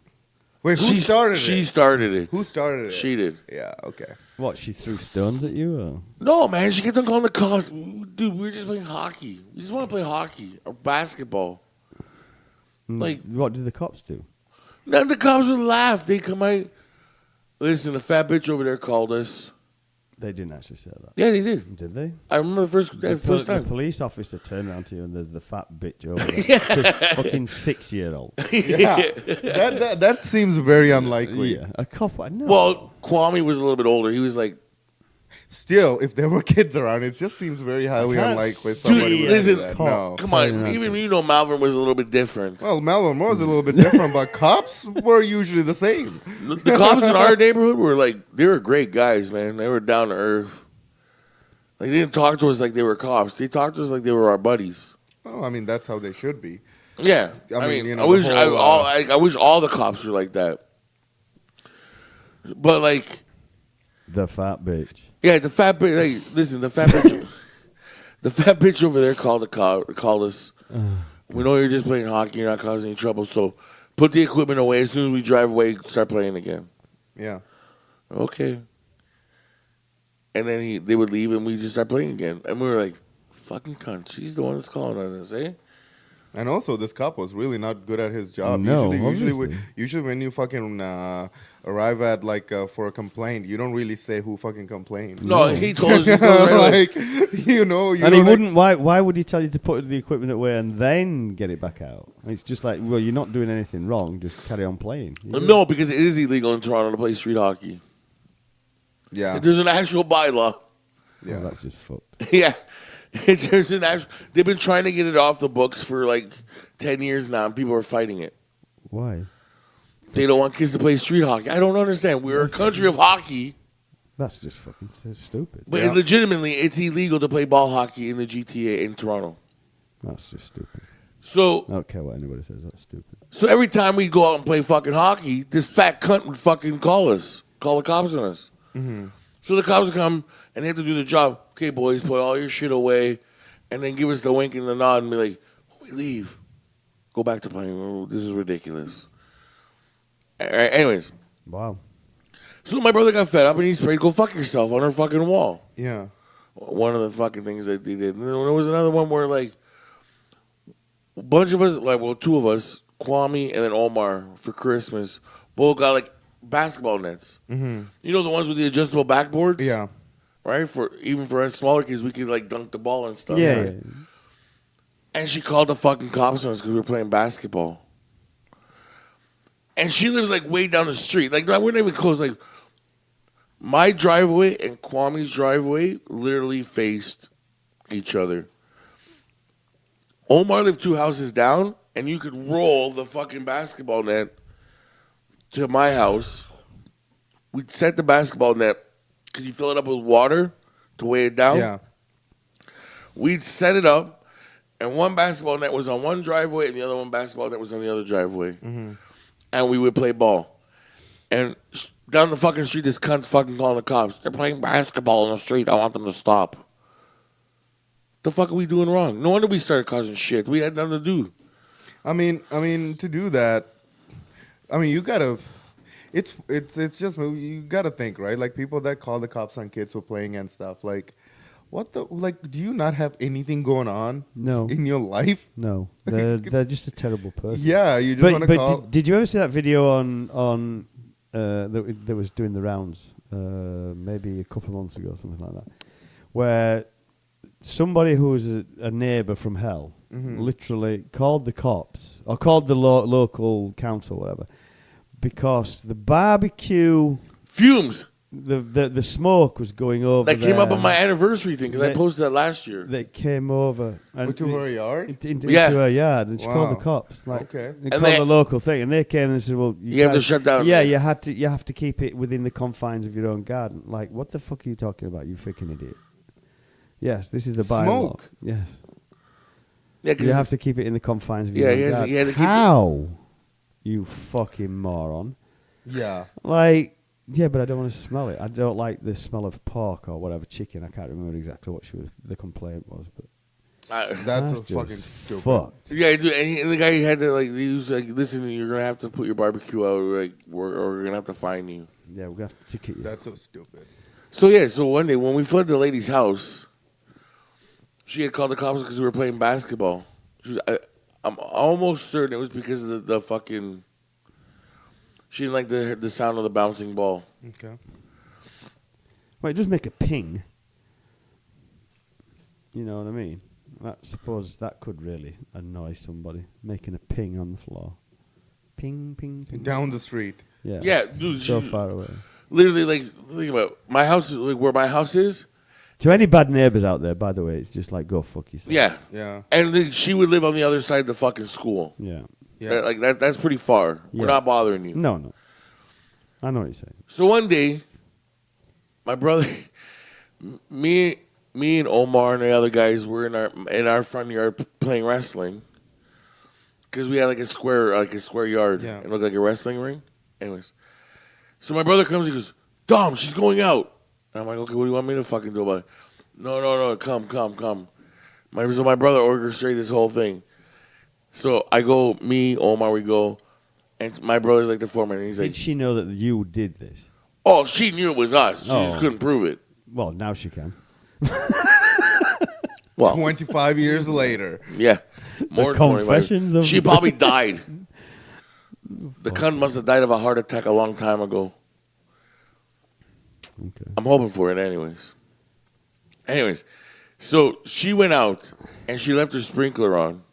Wait, who started it? She started it. Who started it? She did. Yeah. Okay. What, she threw stones at you? Or? No, man, she kept on calling the cops. Dude, we were just playing hockey. We just want to play hockey or basketball. Like, What did the cops do? none of the cops would laugh. They come out. Listen, the fat bitch over there called us. They didn't actually say that. Yeah, they did. Did they? I remember the first The time. police officer turned around to you and the fat bitch over there. Just fucking 6-year-old. Yeah. that seems very unlikely. Yeah, a cop. I know. Well, Kwame was a little bit older. He was like, Still, if there were kids around, it just seems very highly can't unlikely see somebody would listen, do that. cop. No. come Turning on. around Even to- you know Malvern was a little bit different. Well, Melvin Moore's a little bit different, but cops were usually the same. The cops in our neighborhood were like, they were great guys, man. They were down to earth. Like, they didn't talk to us like they were cops. They talked to us like they were our buddies. Well, I mean, that's how they should be. Yeah, I mean, you know, I wish the whole, I wish all the cops were like that. But like, the fat bitch. yeah, the fat bitch. Hey, listen, the fat bitch, the fat bitch over there called us. We know you're just playing hockey. You're not causing any trouble. So put the equipment away. As soon as we drive away, start playing again. Yeah. Okay. And then they would leave, and we just start playing again. And we were like, "Fucking cunt! She's the one that's calling on us, eh?" And also, this cop was really not good at his job. No, usually, obviously. when you fucking arrive at like for a complaint, you don't really say who fucking complained. No, he told us. He told us right away. like you know, you And he don't, like- wouldn't. Why would he tell you to put the equipment away and then get it back out? It's just like, well, you're not doing anything wrong. Just carry on playing. No, because it is illegal in Toronto to play street hockey. Yeah. There's an actual bylaw. Yeah, Yeah. that's just fucked. Yeah. There's an actual, they've been trying to get it off the books for like 10 years now, and people are fighting it. Why? They don't want kids to play street hockey. I don't understand. We're a country of hockey, That's just fucking so stupid. but Yeah. legitimately, it's illegal to play ball hockey in the GTA in Toronto. That's just stupid. So, I don't care what anybody says. That's stupid. so every time we go out and play fucking hockey, this fat cunt would fucking call the cops on us. So the cops would come and they have to do the job. Okay, boys, put all your shit away, and then give us the wink and the nod and be like, "We leave, go back to playing. Oh, this is ridiculous." Anyways, Wow. so my brother got fed up and he sprayed "Go fuck yourself" on her fucking wall. Yeah. One of the fucking things that they did. And then there was another one where like a bunch of us, like well, two of us, Kwame and then Omar, for Christmas, both got like basketball nets. Mm-hmm. You know the ones with the adjustable backboards? Yeah. Right? Even for us smaller kids, we could like dunk the ball and stuff. Yeah. right? And she called the fucking cops on us because we were playing basketball. And she lives like way down the street. Like we're not even close. Like my driveway and Kwame's driveway literally faced each other. Omar lived 2 houses down, and you could roll the fucking basketball net to my house. We'd set the basketball net because you fill it up with water to weigh it down. Yeah. We'd set it up, and one basketball net was on one driveway, and the other one basketball net was on the other driveway. And we would play ball. And down the fucking street, this cunt fucking calling the cops. They're playing basketball on the street. I want them to stop. The fuck are we doing wrong? No wonder we started causing shit. We had nothing to do. I mean, to do that, I mean, you gotta. It's just you gotta think, right? Like people that call the cops on kids for playing and stuff. Like, what the like? Do you not have anything going on? No. In your life? No, they're just a terrible person. Yeah, you just want to But call. did you ever see that video on that was doing the rounds maybe a couple of months ago, something like that, where somebody who was a neighbour from hell literally called the cops or called the local council, whatever, because the barbecue Fumes. the smoke was going over. That came up there. on my anniversary thing because I They- posted that last year. They came over and To her yard? into Yeah. her yard, and she called the Wow. cops. Like, Okay. they And called they- the local thing, and they came and said, "Well, You have to guys- shut down. Yeah, you have to keep it within the confines of your own garden." Like, what the fuck are you talking about, you freaking idiot? Yes, this is a bylaw. Smoke. Yes, Yeah, 'cause you have to keep it in the confines of Yeah, your own he has to- garden. he had to keep it- How? You fucking moron! Yeah. Like, yeah, but I don't want to smell it. I don't like the smell of pork or whatever chicken. I can't remember exactly what the complaint was, but That's just fucking stupid. fucked. Yeah, dude, and the guy had to like. He was like, "Listen, you're gonna have to put your barbecue out, like, or we're gonna have to fine you." Yeah, we're gonna have to ticket you. That's so stupid. So yeah, so one day when we flooded the lady's house, she had called the cops because we were playing basketball. She was, I'm almost certain it was because of the fucking. She didn't like the sound of the bouncing ball. Okay. Well, it does make a ping. You know what I mean? I suppose that could really annoy somebody, making a ping on the floor. Ping, ping, ping. Down the street. Yeah. Yeah, dude, So she- far away. Literally, like, think about it. My house, like where my house is. To any bad neighbours out there, by the way, it's just like, go fuck yourself. Yeah, Yeah. and then she would live on the other side of the fucking school. Yeah. Yeah. Like that's pretty far. We're Yeah. not bothering you. No, no. I know what you're saying. So one day, my brother, me and Omar and the other guys were in our front yard playing wrestling because we had like a square yard. Yeah. It looked like a wrestling ring. Anyways, so my brother comes. He goes, "Dom, she's going out." And I'm like, "Okay, what do you want me to fucking do about it?" No, come. So my brother orchestrated this whole thing. So I go, me, Omar, we go, and my brother's like the foreman. And he's like, Did she know that you did this? "Oh, she knew it was us. She just Oh. couldn't prove it." Well, now she can. Well, 25 years later. yeah, more than 25. confessions of- She probably died. The cunt must have died of a heart attack a long time ago. Okay. I'm hoping for it, anyways. So she went out and she left her sprinkler on,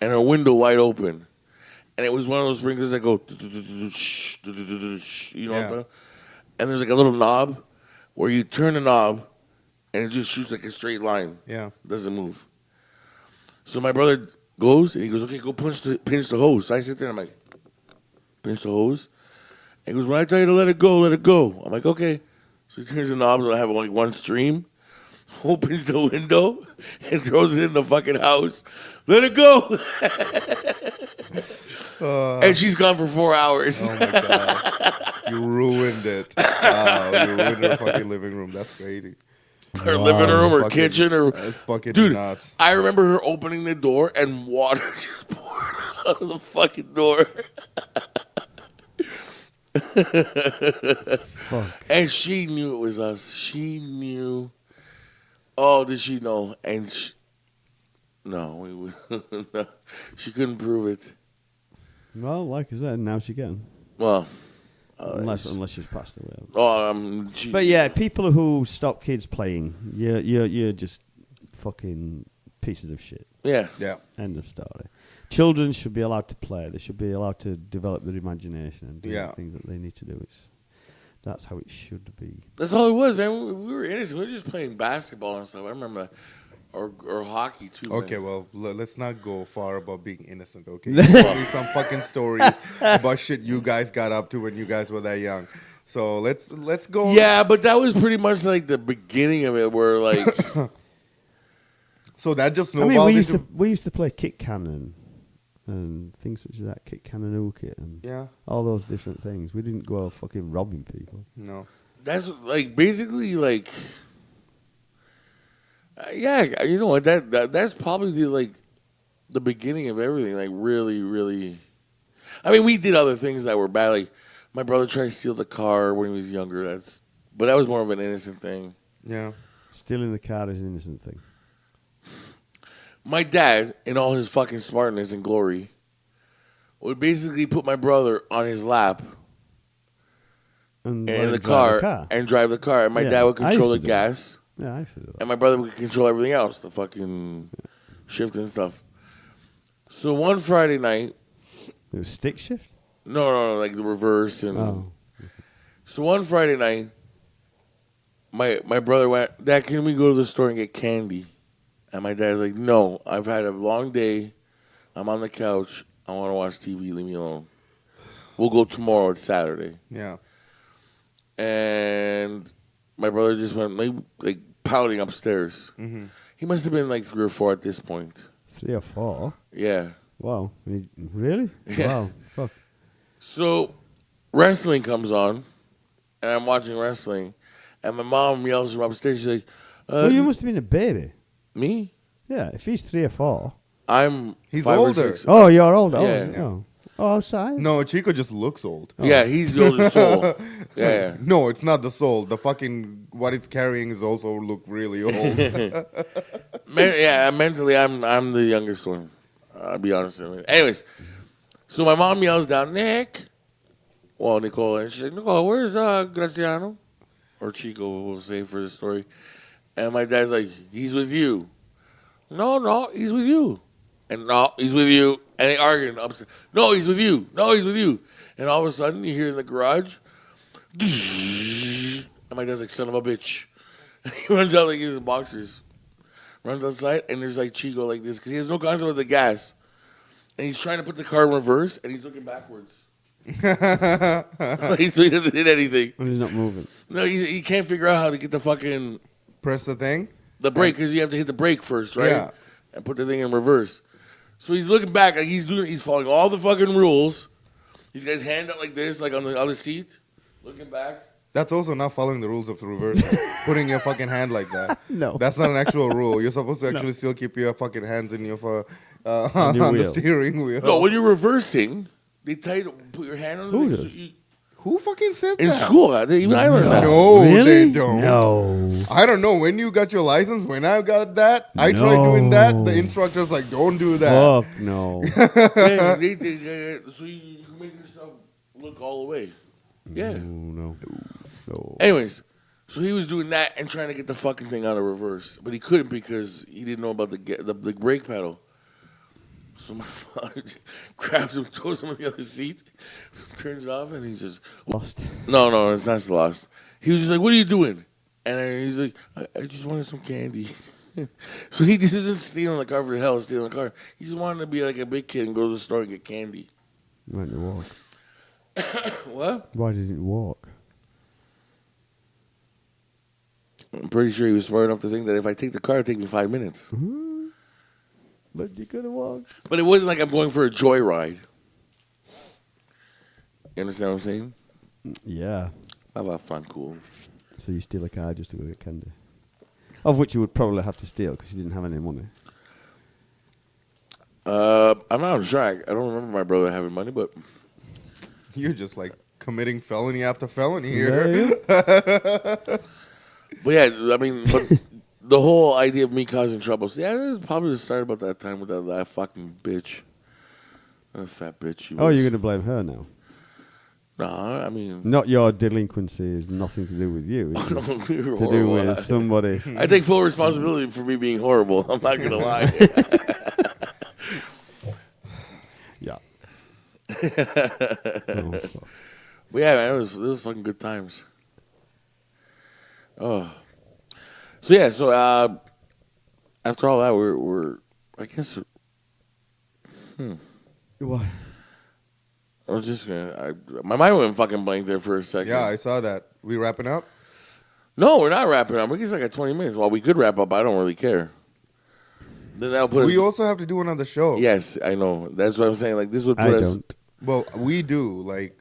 and her window wide open, and it was one of those sprinklers that go, you know, Yeah. what and there's like a little knob where you turn the knob, and it just shoots like a straight line. Yeah. Doesn't move. So my brother goes and he goes, "Okay, go pinch the hose." So I sit there and I'm like, pinch the hose. And he goes, "When I tell you to let it go, let it go." I'm like, "Okay." So he turns the knobs and I have like one stream, opens the window and throws it in the fucking house. Let it go. And she's gone for 4 hours. Oh my god. You ruined it. Wow, you ruined her fucking living room. That's crazy. Her living room, her Fucking- kitchen, or That's fucking dude. nuts. I remember her opening the door and water just pouring out of the fucking door. Fuck. And she knew it was us. She knew. Oh, did she know? And no, no, she couldn't prove it. Well, like I said, now she can. Well, Unless she's passed away. she, But yeah, people who stop kids playing, you're just fucking pieces of shit. yeah. Yeah. End of story. Children should be allowed to play. They should be allowed to develop their imagination and do Yeah. the things that they need to do. That's how it should be. That's all it was, man. We were innocent. We were just playing basketball and stuff. I remember, or hockey too. man. Okay, well, let's not go far about being innocent, okay? You told me some fucking stories about shit you guys got up to when you guys were that young. So let's go. Yeah, but that was pretty much like the beginning of it, where like, So that just I mean, snowballed we into... used to play kick cannon and things such as that, kick cannon hook it and Yeah. all those different things. We didn't go out fucking robbing people. No. that's like basically like, yeah, you know what? That's probably the beginning of everything. Like really, really. I mean, we did other things that were bad. Like my brother tried to steal the car when he was younger. But that was more of an innocent thing. Yeah. Stealing the car is an innocent thing. My dad, in all his fucking smartness and glory, would basically put my brother on his lap And in let the him drive car and drive the car. And my Yeah, dad would I control the used to do that. gas, Yeah, I used to do that. and my brother would control everything else, the fucking shift and stuff. So one Friday night, It was stick shift? no, like the reverse and Oh. So one Friday night, my brother went, Dad, can we go to the store and get candy? And my dad's like, no, I've had a long day. I'm on the couch. I want to watch TV. Leave me alone. We'll go tomorrow. It's Saturday. Yeah. And my brother just went like pouting upstairs. Mm-hmm. He must have been like 3 or 4 at this point. 3 or 4. Yeah. Wow. Really? Yeah. Wow. Fuck. So wrestling comes on, and I'm watching wrestling, and my mom yells from upstairs. She's like, Well, you must have been a baby. me? Yeah, if he's 3 or 4. He's He's 5 or older. 6. Oh, you're older. Yeah. Oh, sorry. No, Chico just looks old. Yeah, he's the older soul. Yeah. No, it's not the soul. The fucking what it's carrying is also look really old. Mentally, I'm the youngest one. I'll be honest with you. Anyways, so my mom yells down, Nick. Well, Nicole, and she's like, Nicole, where's Graziano? Or Chico, we'll say for the story. And my dad's like, he's with you. No, he's with you. And no, he's with you. And they arguing upstairs. No, he's with you. No, he's with you. And all of a sudden, you hear in the garage, and my dad's like, son of a bitch. He runs out like he's in boxers. Runs outside, and there's like Chico like this, because he has no concept of the gas. And he's trying to put the car in reverse, and he's looking backwards. So he doesn't hit anything. And he's not moving. No, he can't figure out how to get the fucking Press the thing. the brake, because you have to hit the brake first, right? Yeah. And put the thing in reverse. So he's looking back, like he's following all the fucking rules. He's got his hand up like this, like on the other seat, looking back. That's also not following the rules of the reverse. Putting your fucking hand like that. No. That's not an actual rule. You're supposed to actually still keep your fucking hands in your On your on the wheel. steering wheel. No, when you're reversing, they tell you to put your hand on the Who thing. does? So Who fucking said in that? school, even I learned that. No, Really? they don't. No. I don't know when you got your license. When I got that, I tried doing that. The instructor's like, "Don't do that." Fuck no. So you make yourself look all the way. Yeah. No. Anyways, so he was doing that and trying to get the fucking thing out of reverse, but he couldn't because he didn't know about the brake pedal. So my father grabs him, throws him on the other seat, turns it off, and he's just Lost. no, it's not lost. He was just like, "What are you doing?" And then he's like, I just wanted some candy." So he doesn't steal in the car for the hell of stealing the car. He just wanted to be like a big kid and go to the store and get candy. Why didn't you walk? What? Why didn't you walk? I'm pretty sure he was smart enough to think that if I take the car, it'd take me 5 minutes. But you could have walked. But it wasn't like I'm going for a joyride. You understand what I'm saying? Yeah. Have a fun, cool. So you steal a car just to go get candy. Of which you would probably have to steal because you didn't have any money. I'm not sure. I don't remember my brother having money, but You're just like committing felony after felony here. Yeah. but yeah, I mean, but the whole idea of me causing trouble. So yeah, it was probably started about that time with that fucking bitch, that fat bitch. She Oh, was. you're going to blame her now? Nah, I mean, Not your delinquency is nothing to do with you. It's we were to do horrible. with somebody. I take full responsibility for me being horrible. I'm not gonna lie. Yeah. Oh, fuck. But yeah, man, it was fucking good times. Oh, so yeah, so after all that, we're I guess What? I was just gonna. My mind went fucking blank there for a second. Yeah, I saw that. We wrapping up? No, we're not wrapping up. We just like at 20 minutes. Well, we could wrap up. I don't really care. Then that'll put We us. also have to do another show. Yes, I know. That's what I'm saying. Like this would I put us. don't. Well, we do. Like,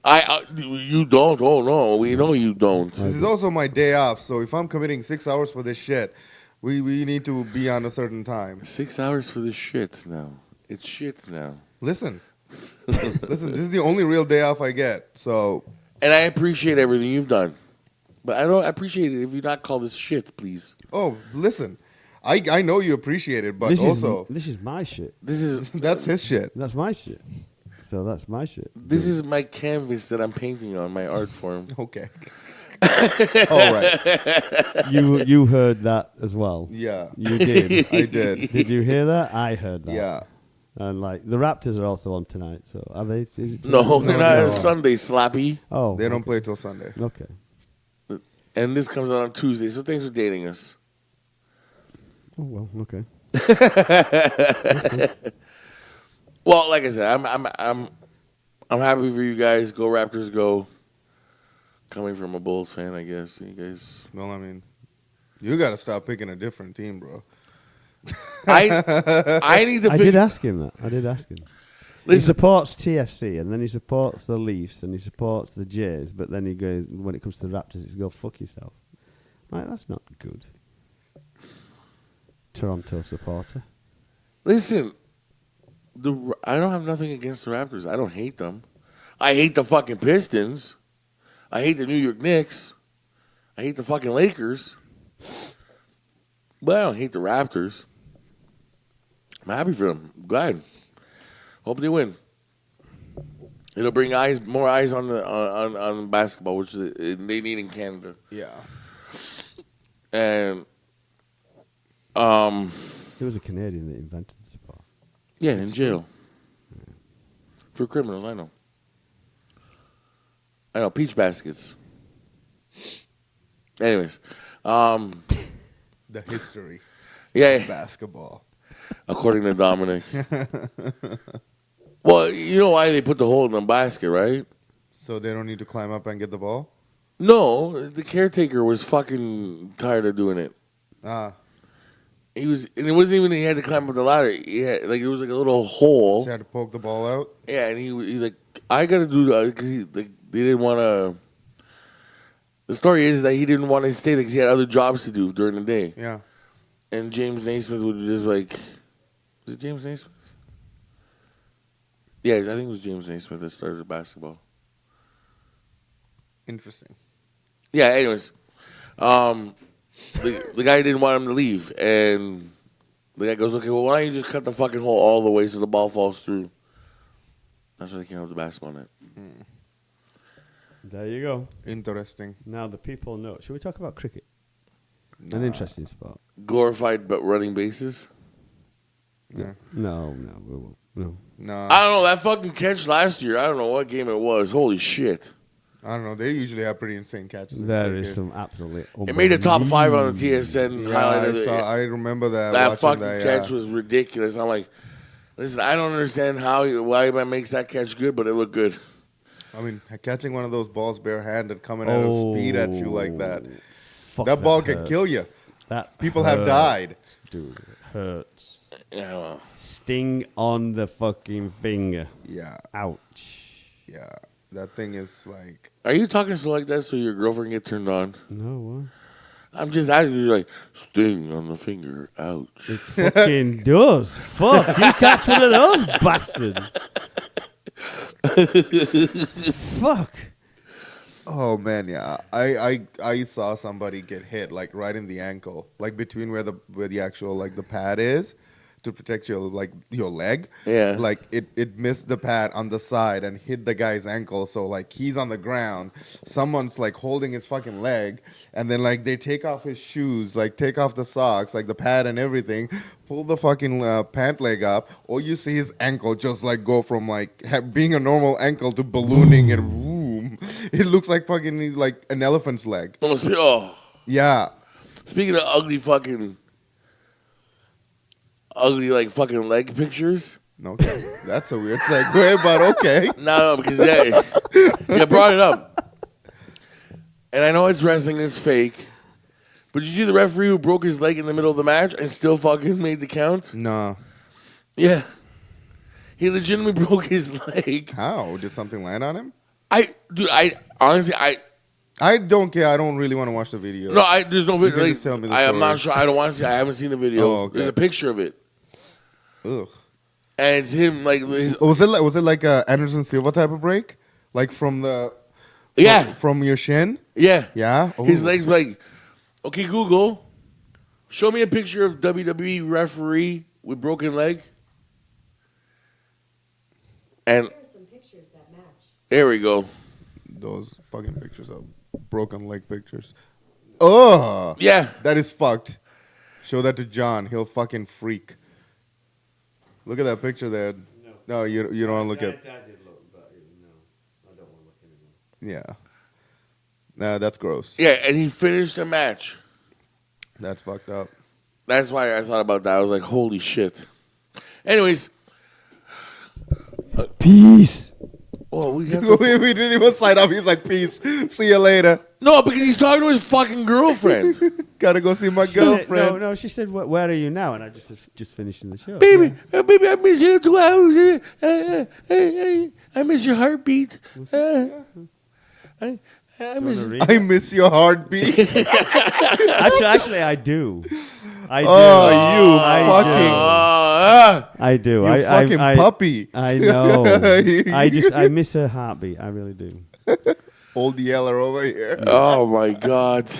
You don't. Oh no, we know you don't. this is also my day off. So if I'm committing 6 hours for this shit, we need to be on a certain time. 6 hours for this shit now. It's shit now. Listen, this is the only real day off I get. So And I appreciate everything you've done. But I don't appreciate it if you not call this shit, please. Oh, listen, I know you appreciate it, but This also is my shit. This is that's his shit. That's my shit. So that's my shit. this is my canvas that I'm painting on, my art form. Okay. All right. You heard that as well. Yeah. You did. I did. Did you hear that? I heard that. Yeah. And like the Raptors are also on tonight. So are they? Is it No, tonight? they're not. It's Sunday, Slappy. Oh, They don't play till Sunday. Okay. And this comes out on Tuesday, so thanks for dating us. Oh well. Okay. Well, like I said, I'm happy for you guys. Go Raptors, go. Coming from a Bulls fan, I guess you guys. Well, I mean, you got to stop picking a different team, bro. I need to. I did ask him that. I did ask him. He Listen, supports TFC, and then he supports the Leafs, and he supports the Jays. But then he goes, when it comes to the Raptors, he's go fuck yourself. Like that's not good. Toronto supporter. listen. I don't have nothing against the Raptors. I don't hate them. I hate the fucking Pistons. I hate the New York Knicks. I hate the fucking Lakers. But I don't hate the Raptors. I'm happy for them. Glad. Hope they win. It'll bring more eyes on the on basketball, which they need in Canada. Yeah. And There was a Canadian that invented the sport. yeah, in jail for criminals. I know peach baskets. Anyways, The history yeah. of basketball. According to Dominic. Well, you know why they put the hole in the basket, right? So they don't need to climb up and get the ball? No, the caretaker was fucking tired of doing it. Ah. He was, and it wasn't even he had to climb up the ladder. He had, like, it was like a little hole. So you had to poke the ball out? Yeah, and he's like, I got to do that because they didn't want to. The story is that he didn't want to stay because he had other jobs to do during the day. Yeah. And James Naismith would just like, was it James Naismith? Yeah, I think it was James Naismith that started basketball. Interesting. Yeah, anyways. The guy didn't want him to leave. And the guy goes, okay, well, why don't you just cut the fucking hole all the way so the ball falls through? That's why they came up with the basketball net. There you go. Interesting. Now the people know. Should we talk about cricket? An interesting sport. Glorified but running bases. Yeah. No, we won't. No. No. I don't know. That fucking catch last year, I don't know what game it was. Holy shit. I don't know. They usually have pretty insane catches. in There cricket. is some absolutely. It made the top 5 on the TSN Yeah, highlight of the. I remember that. That watching fucking that, catch yeah. was ridiculous. I'm like, listen, I don't understand why man makes that catch good, but it looked good. I mean, catching one of those balls barehanded coming at a speed at you like that. Fuck, That ball can hurts. kill you. That People have hurts, died. Dude, it hurts. Yeah, well, Sting on the fucking finger. Yeah. Ouch. Yeah. That thing is like. are you talking so like that so your girlfriend get turned on? No, what? I'm just asking you, like, sting on the finger. Ouch. Fucking does. Fuck, you catch one of those bastards. Fuck. Oh man, yeah. I saw somebody get hit like right in the ankle, like between where the actual like the pad is to protect your your leg. Yeah. Like it missed the pad on the side and hit the guy's ankle. So like he's on the ground. Someone's like holding his fucking leg, and then like they take off his shoes, like take off the socks, like the pad and everything, pull the fucking pant leg up. Or you see his ankle just like go from like being a normal ankle to ballooning and boom. It looks like fucking like an elephant's leg. Almost, oh. Yeah. Speaking of ugly like fucking leg pictures. Okay. That's a weird segue, but okay. No, because you brought it up. And I know it's wrestling, it's fake. But did you see the referee who broke his leg in the middle of the match and still fucking made the count? No. Yeah. He legitimately broke his leg. How? Did something land on him? Honestly, I don't care. I don't really want to watch the video. there's no video. can just tell me the I'm story. not sure. I don't want to see. I haven't seen the video. Oh, okay. There's a picture of it, Ugh. and it's him like his, Was it like a Anderson Silva type of break? Like from from your shin? yeah. Yeah. His Ooh. legs like, okay, Google, show me a picture of WWE referee with broken leg. And Here are some pictures that match. there we go. Those fucking pictures of broken leg pictures. Oh, Yeah. that is fucked. Show that to John. He'll fucking freak. Look at that picture there. No, you don't want to look at. I did look, but no, I don't want to look anymore. Yeah. Nah, that's gross. Yeah, and he finished the match. That's fucked up. That's why I thought about that. I was like, holy shit. Anyways, Peace. well, we have we to, didn't even sign up. He's like, peace. See you later. no, because he's talking to his fucking girlfriend. Gotta go see my She said, girlfriend. no, she said, "Where are you now?" And I just finishing the show. Baby, baby, I miss you 2 hours. I miss your heartbeat. I miss. I miss your heartbeat. Actually, I do. I do. Oh, you I fucking, I do. you I fucking puppy. I know. I miss her heartbeat. I really do. Old Yeller over here. Oh my God!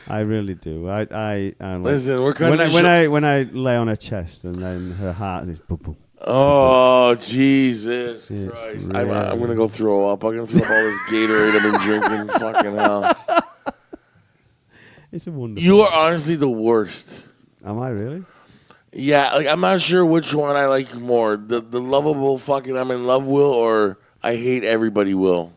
I really do. I like, Listen, we're cutting this when I lay on her chest and then her heart is boom boom. Oh Jesus It's Christ! really- I'm gonna go throw up. I'm gonna throw up all this Gatorade I've been drinking. Fucking hell! It's a wonderful. You are honestly the worst. Am I really? Yeah, like I'm not sure which one I like more. The lovable fucking I'm in love Will or I hate everybody Will.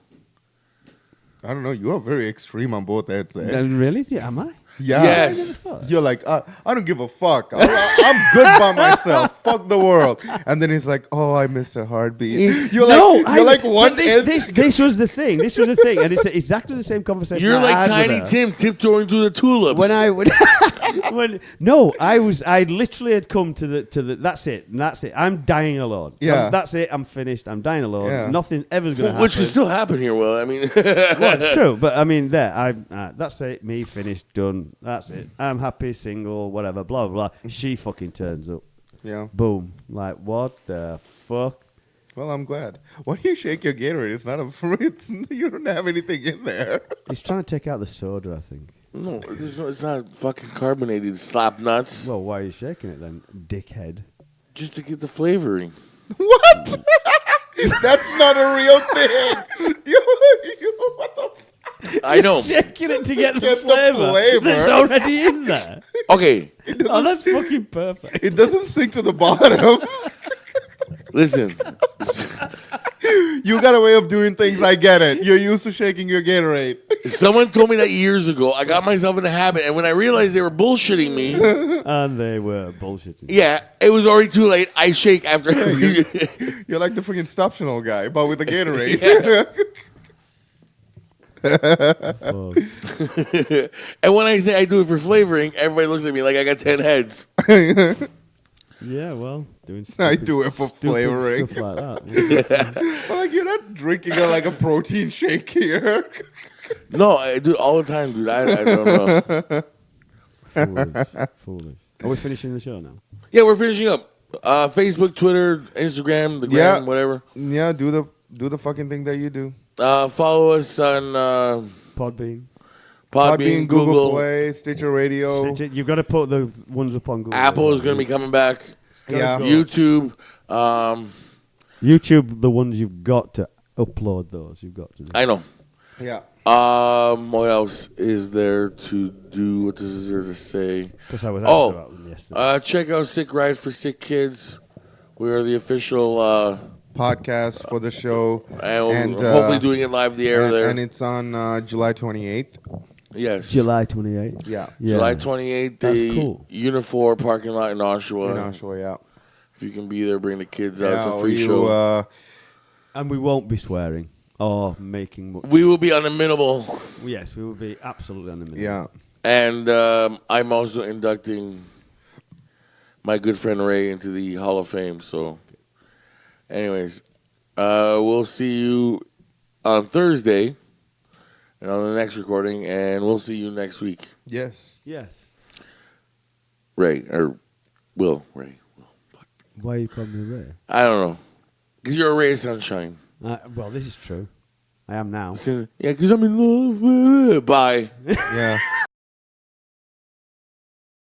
I don't know. You are very extreme on both ends. Eh? Really? Yeah, am I? Yeah. Yes. You're like, I don't give a fuck. I'm good by myself. Fuck the world. And then he's like, oh, I missed her heartbeat. You're like one but this was the thing. This was the thing, and it's exactly the same conversation. You're I like had with Tiny her. Tim tiptoeing through the tulips. I literally had come to the that's it. I'm dying alone. Yeah. That's it. I'm finished. I'm dying alone. Yeah. Nothing ever's gonna happen. which can still happen here, Will. I mean, Well, it's true, but I mean, that's it. Me finished, done. That's it. I'm happy, single, whatever. Blah blah blah. She fucking turns up. Yeah. Boom. Like what the fuck? Well, I'm glad. Why do you shake your Gatorade? It's not a. You don't have anything in there. He's trying to take out the soda, I think. no, it's not fucking carbonated. Slap nuts, Well, why are you shaking it then, dickhead? just to get the flavoring. What? That's not a real thing. What the fuck? I know. Shaking it to get the Get the flavor flavor. that's already in there. Okay, Oh, that's fucking perfect. It doesn't sink to the bottom. listen. You got a way of doing things. I get it. You're used to shaking your Gatorade. Someone told me that years ago. I got myself in the habit, and when I realized they were bullshitting me, And they were bullshitting. yeah, it was already too late. I shake after. You're like the freaking Stoptional guy, but with the Gatorade. Fuck. And when I say I do it for flavoring, everybody looks at me like I got 10 heads. Yeah, well, doing I do it for stupid flavoring. stuff like that. Like you're not drinking like a protein shake here. No, I do it all the time, dude. I don't know. Foolish. Are we finishing the show now? Yeah, we're finishing up. Facebook, Twitter, Instagram, the gram, Yeah. whatever. Yeah, do the fucking thing that you do. Follow us on Podbean. Podbean, Google. Play, Stitcher Radio. You've got to put the ones up on Google. Apple is going to be coming back. Yeah. YouTube. YouTube, the ones you've got to upload those. You've got to do. I know. Yeah. What else is there to do? What is there to say? Because I was asked about them yesterday. Check out Sick Ride for Sick Kids. We are the official, Podcast for the show. and hopefully doing it live the air there. And it's on July 28th. Yes. July 28th. Yeah. Yeah. July 28th, That's the cool. Unifor parking lot in Oshawa. In Oshawa, yeah. If you can be there, bring the kids out. Yeah, It's a free you, show. And we won't be swearing or making much. We will be on the minimal. Yes, we will be absolutely on the minute. yeah. And I'm also inducting my good friend Ray into the Hall of Fame. So, anyways, we'll see you on Thursday and on the next recording, and we'll see you next week. Yes. Yes. Ray, or Will, Ray. Why are you calling me Ray? I don't know. Because you're a ray of sunshine. Well, this is true. I am now. Yeah, because I'm in love. Bye. Yeah.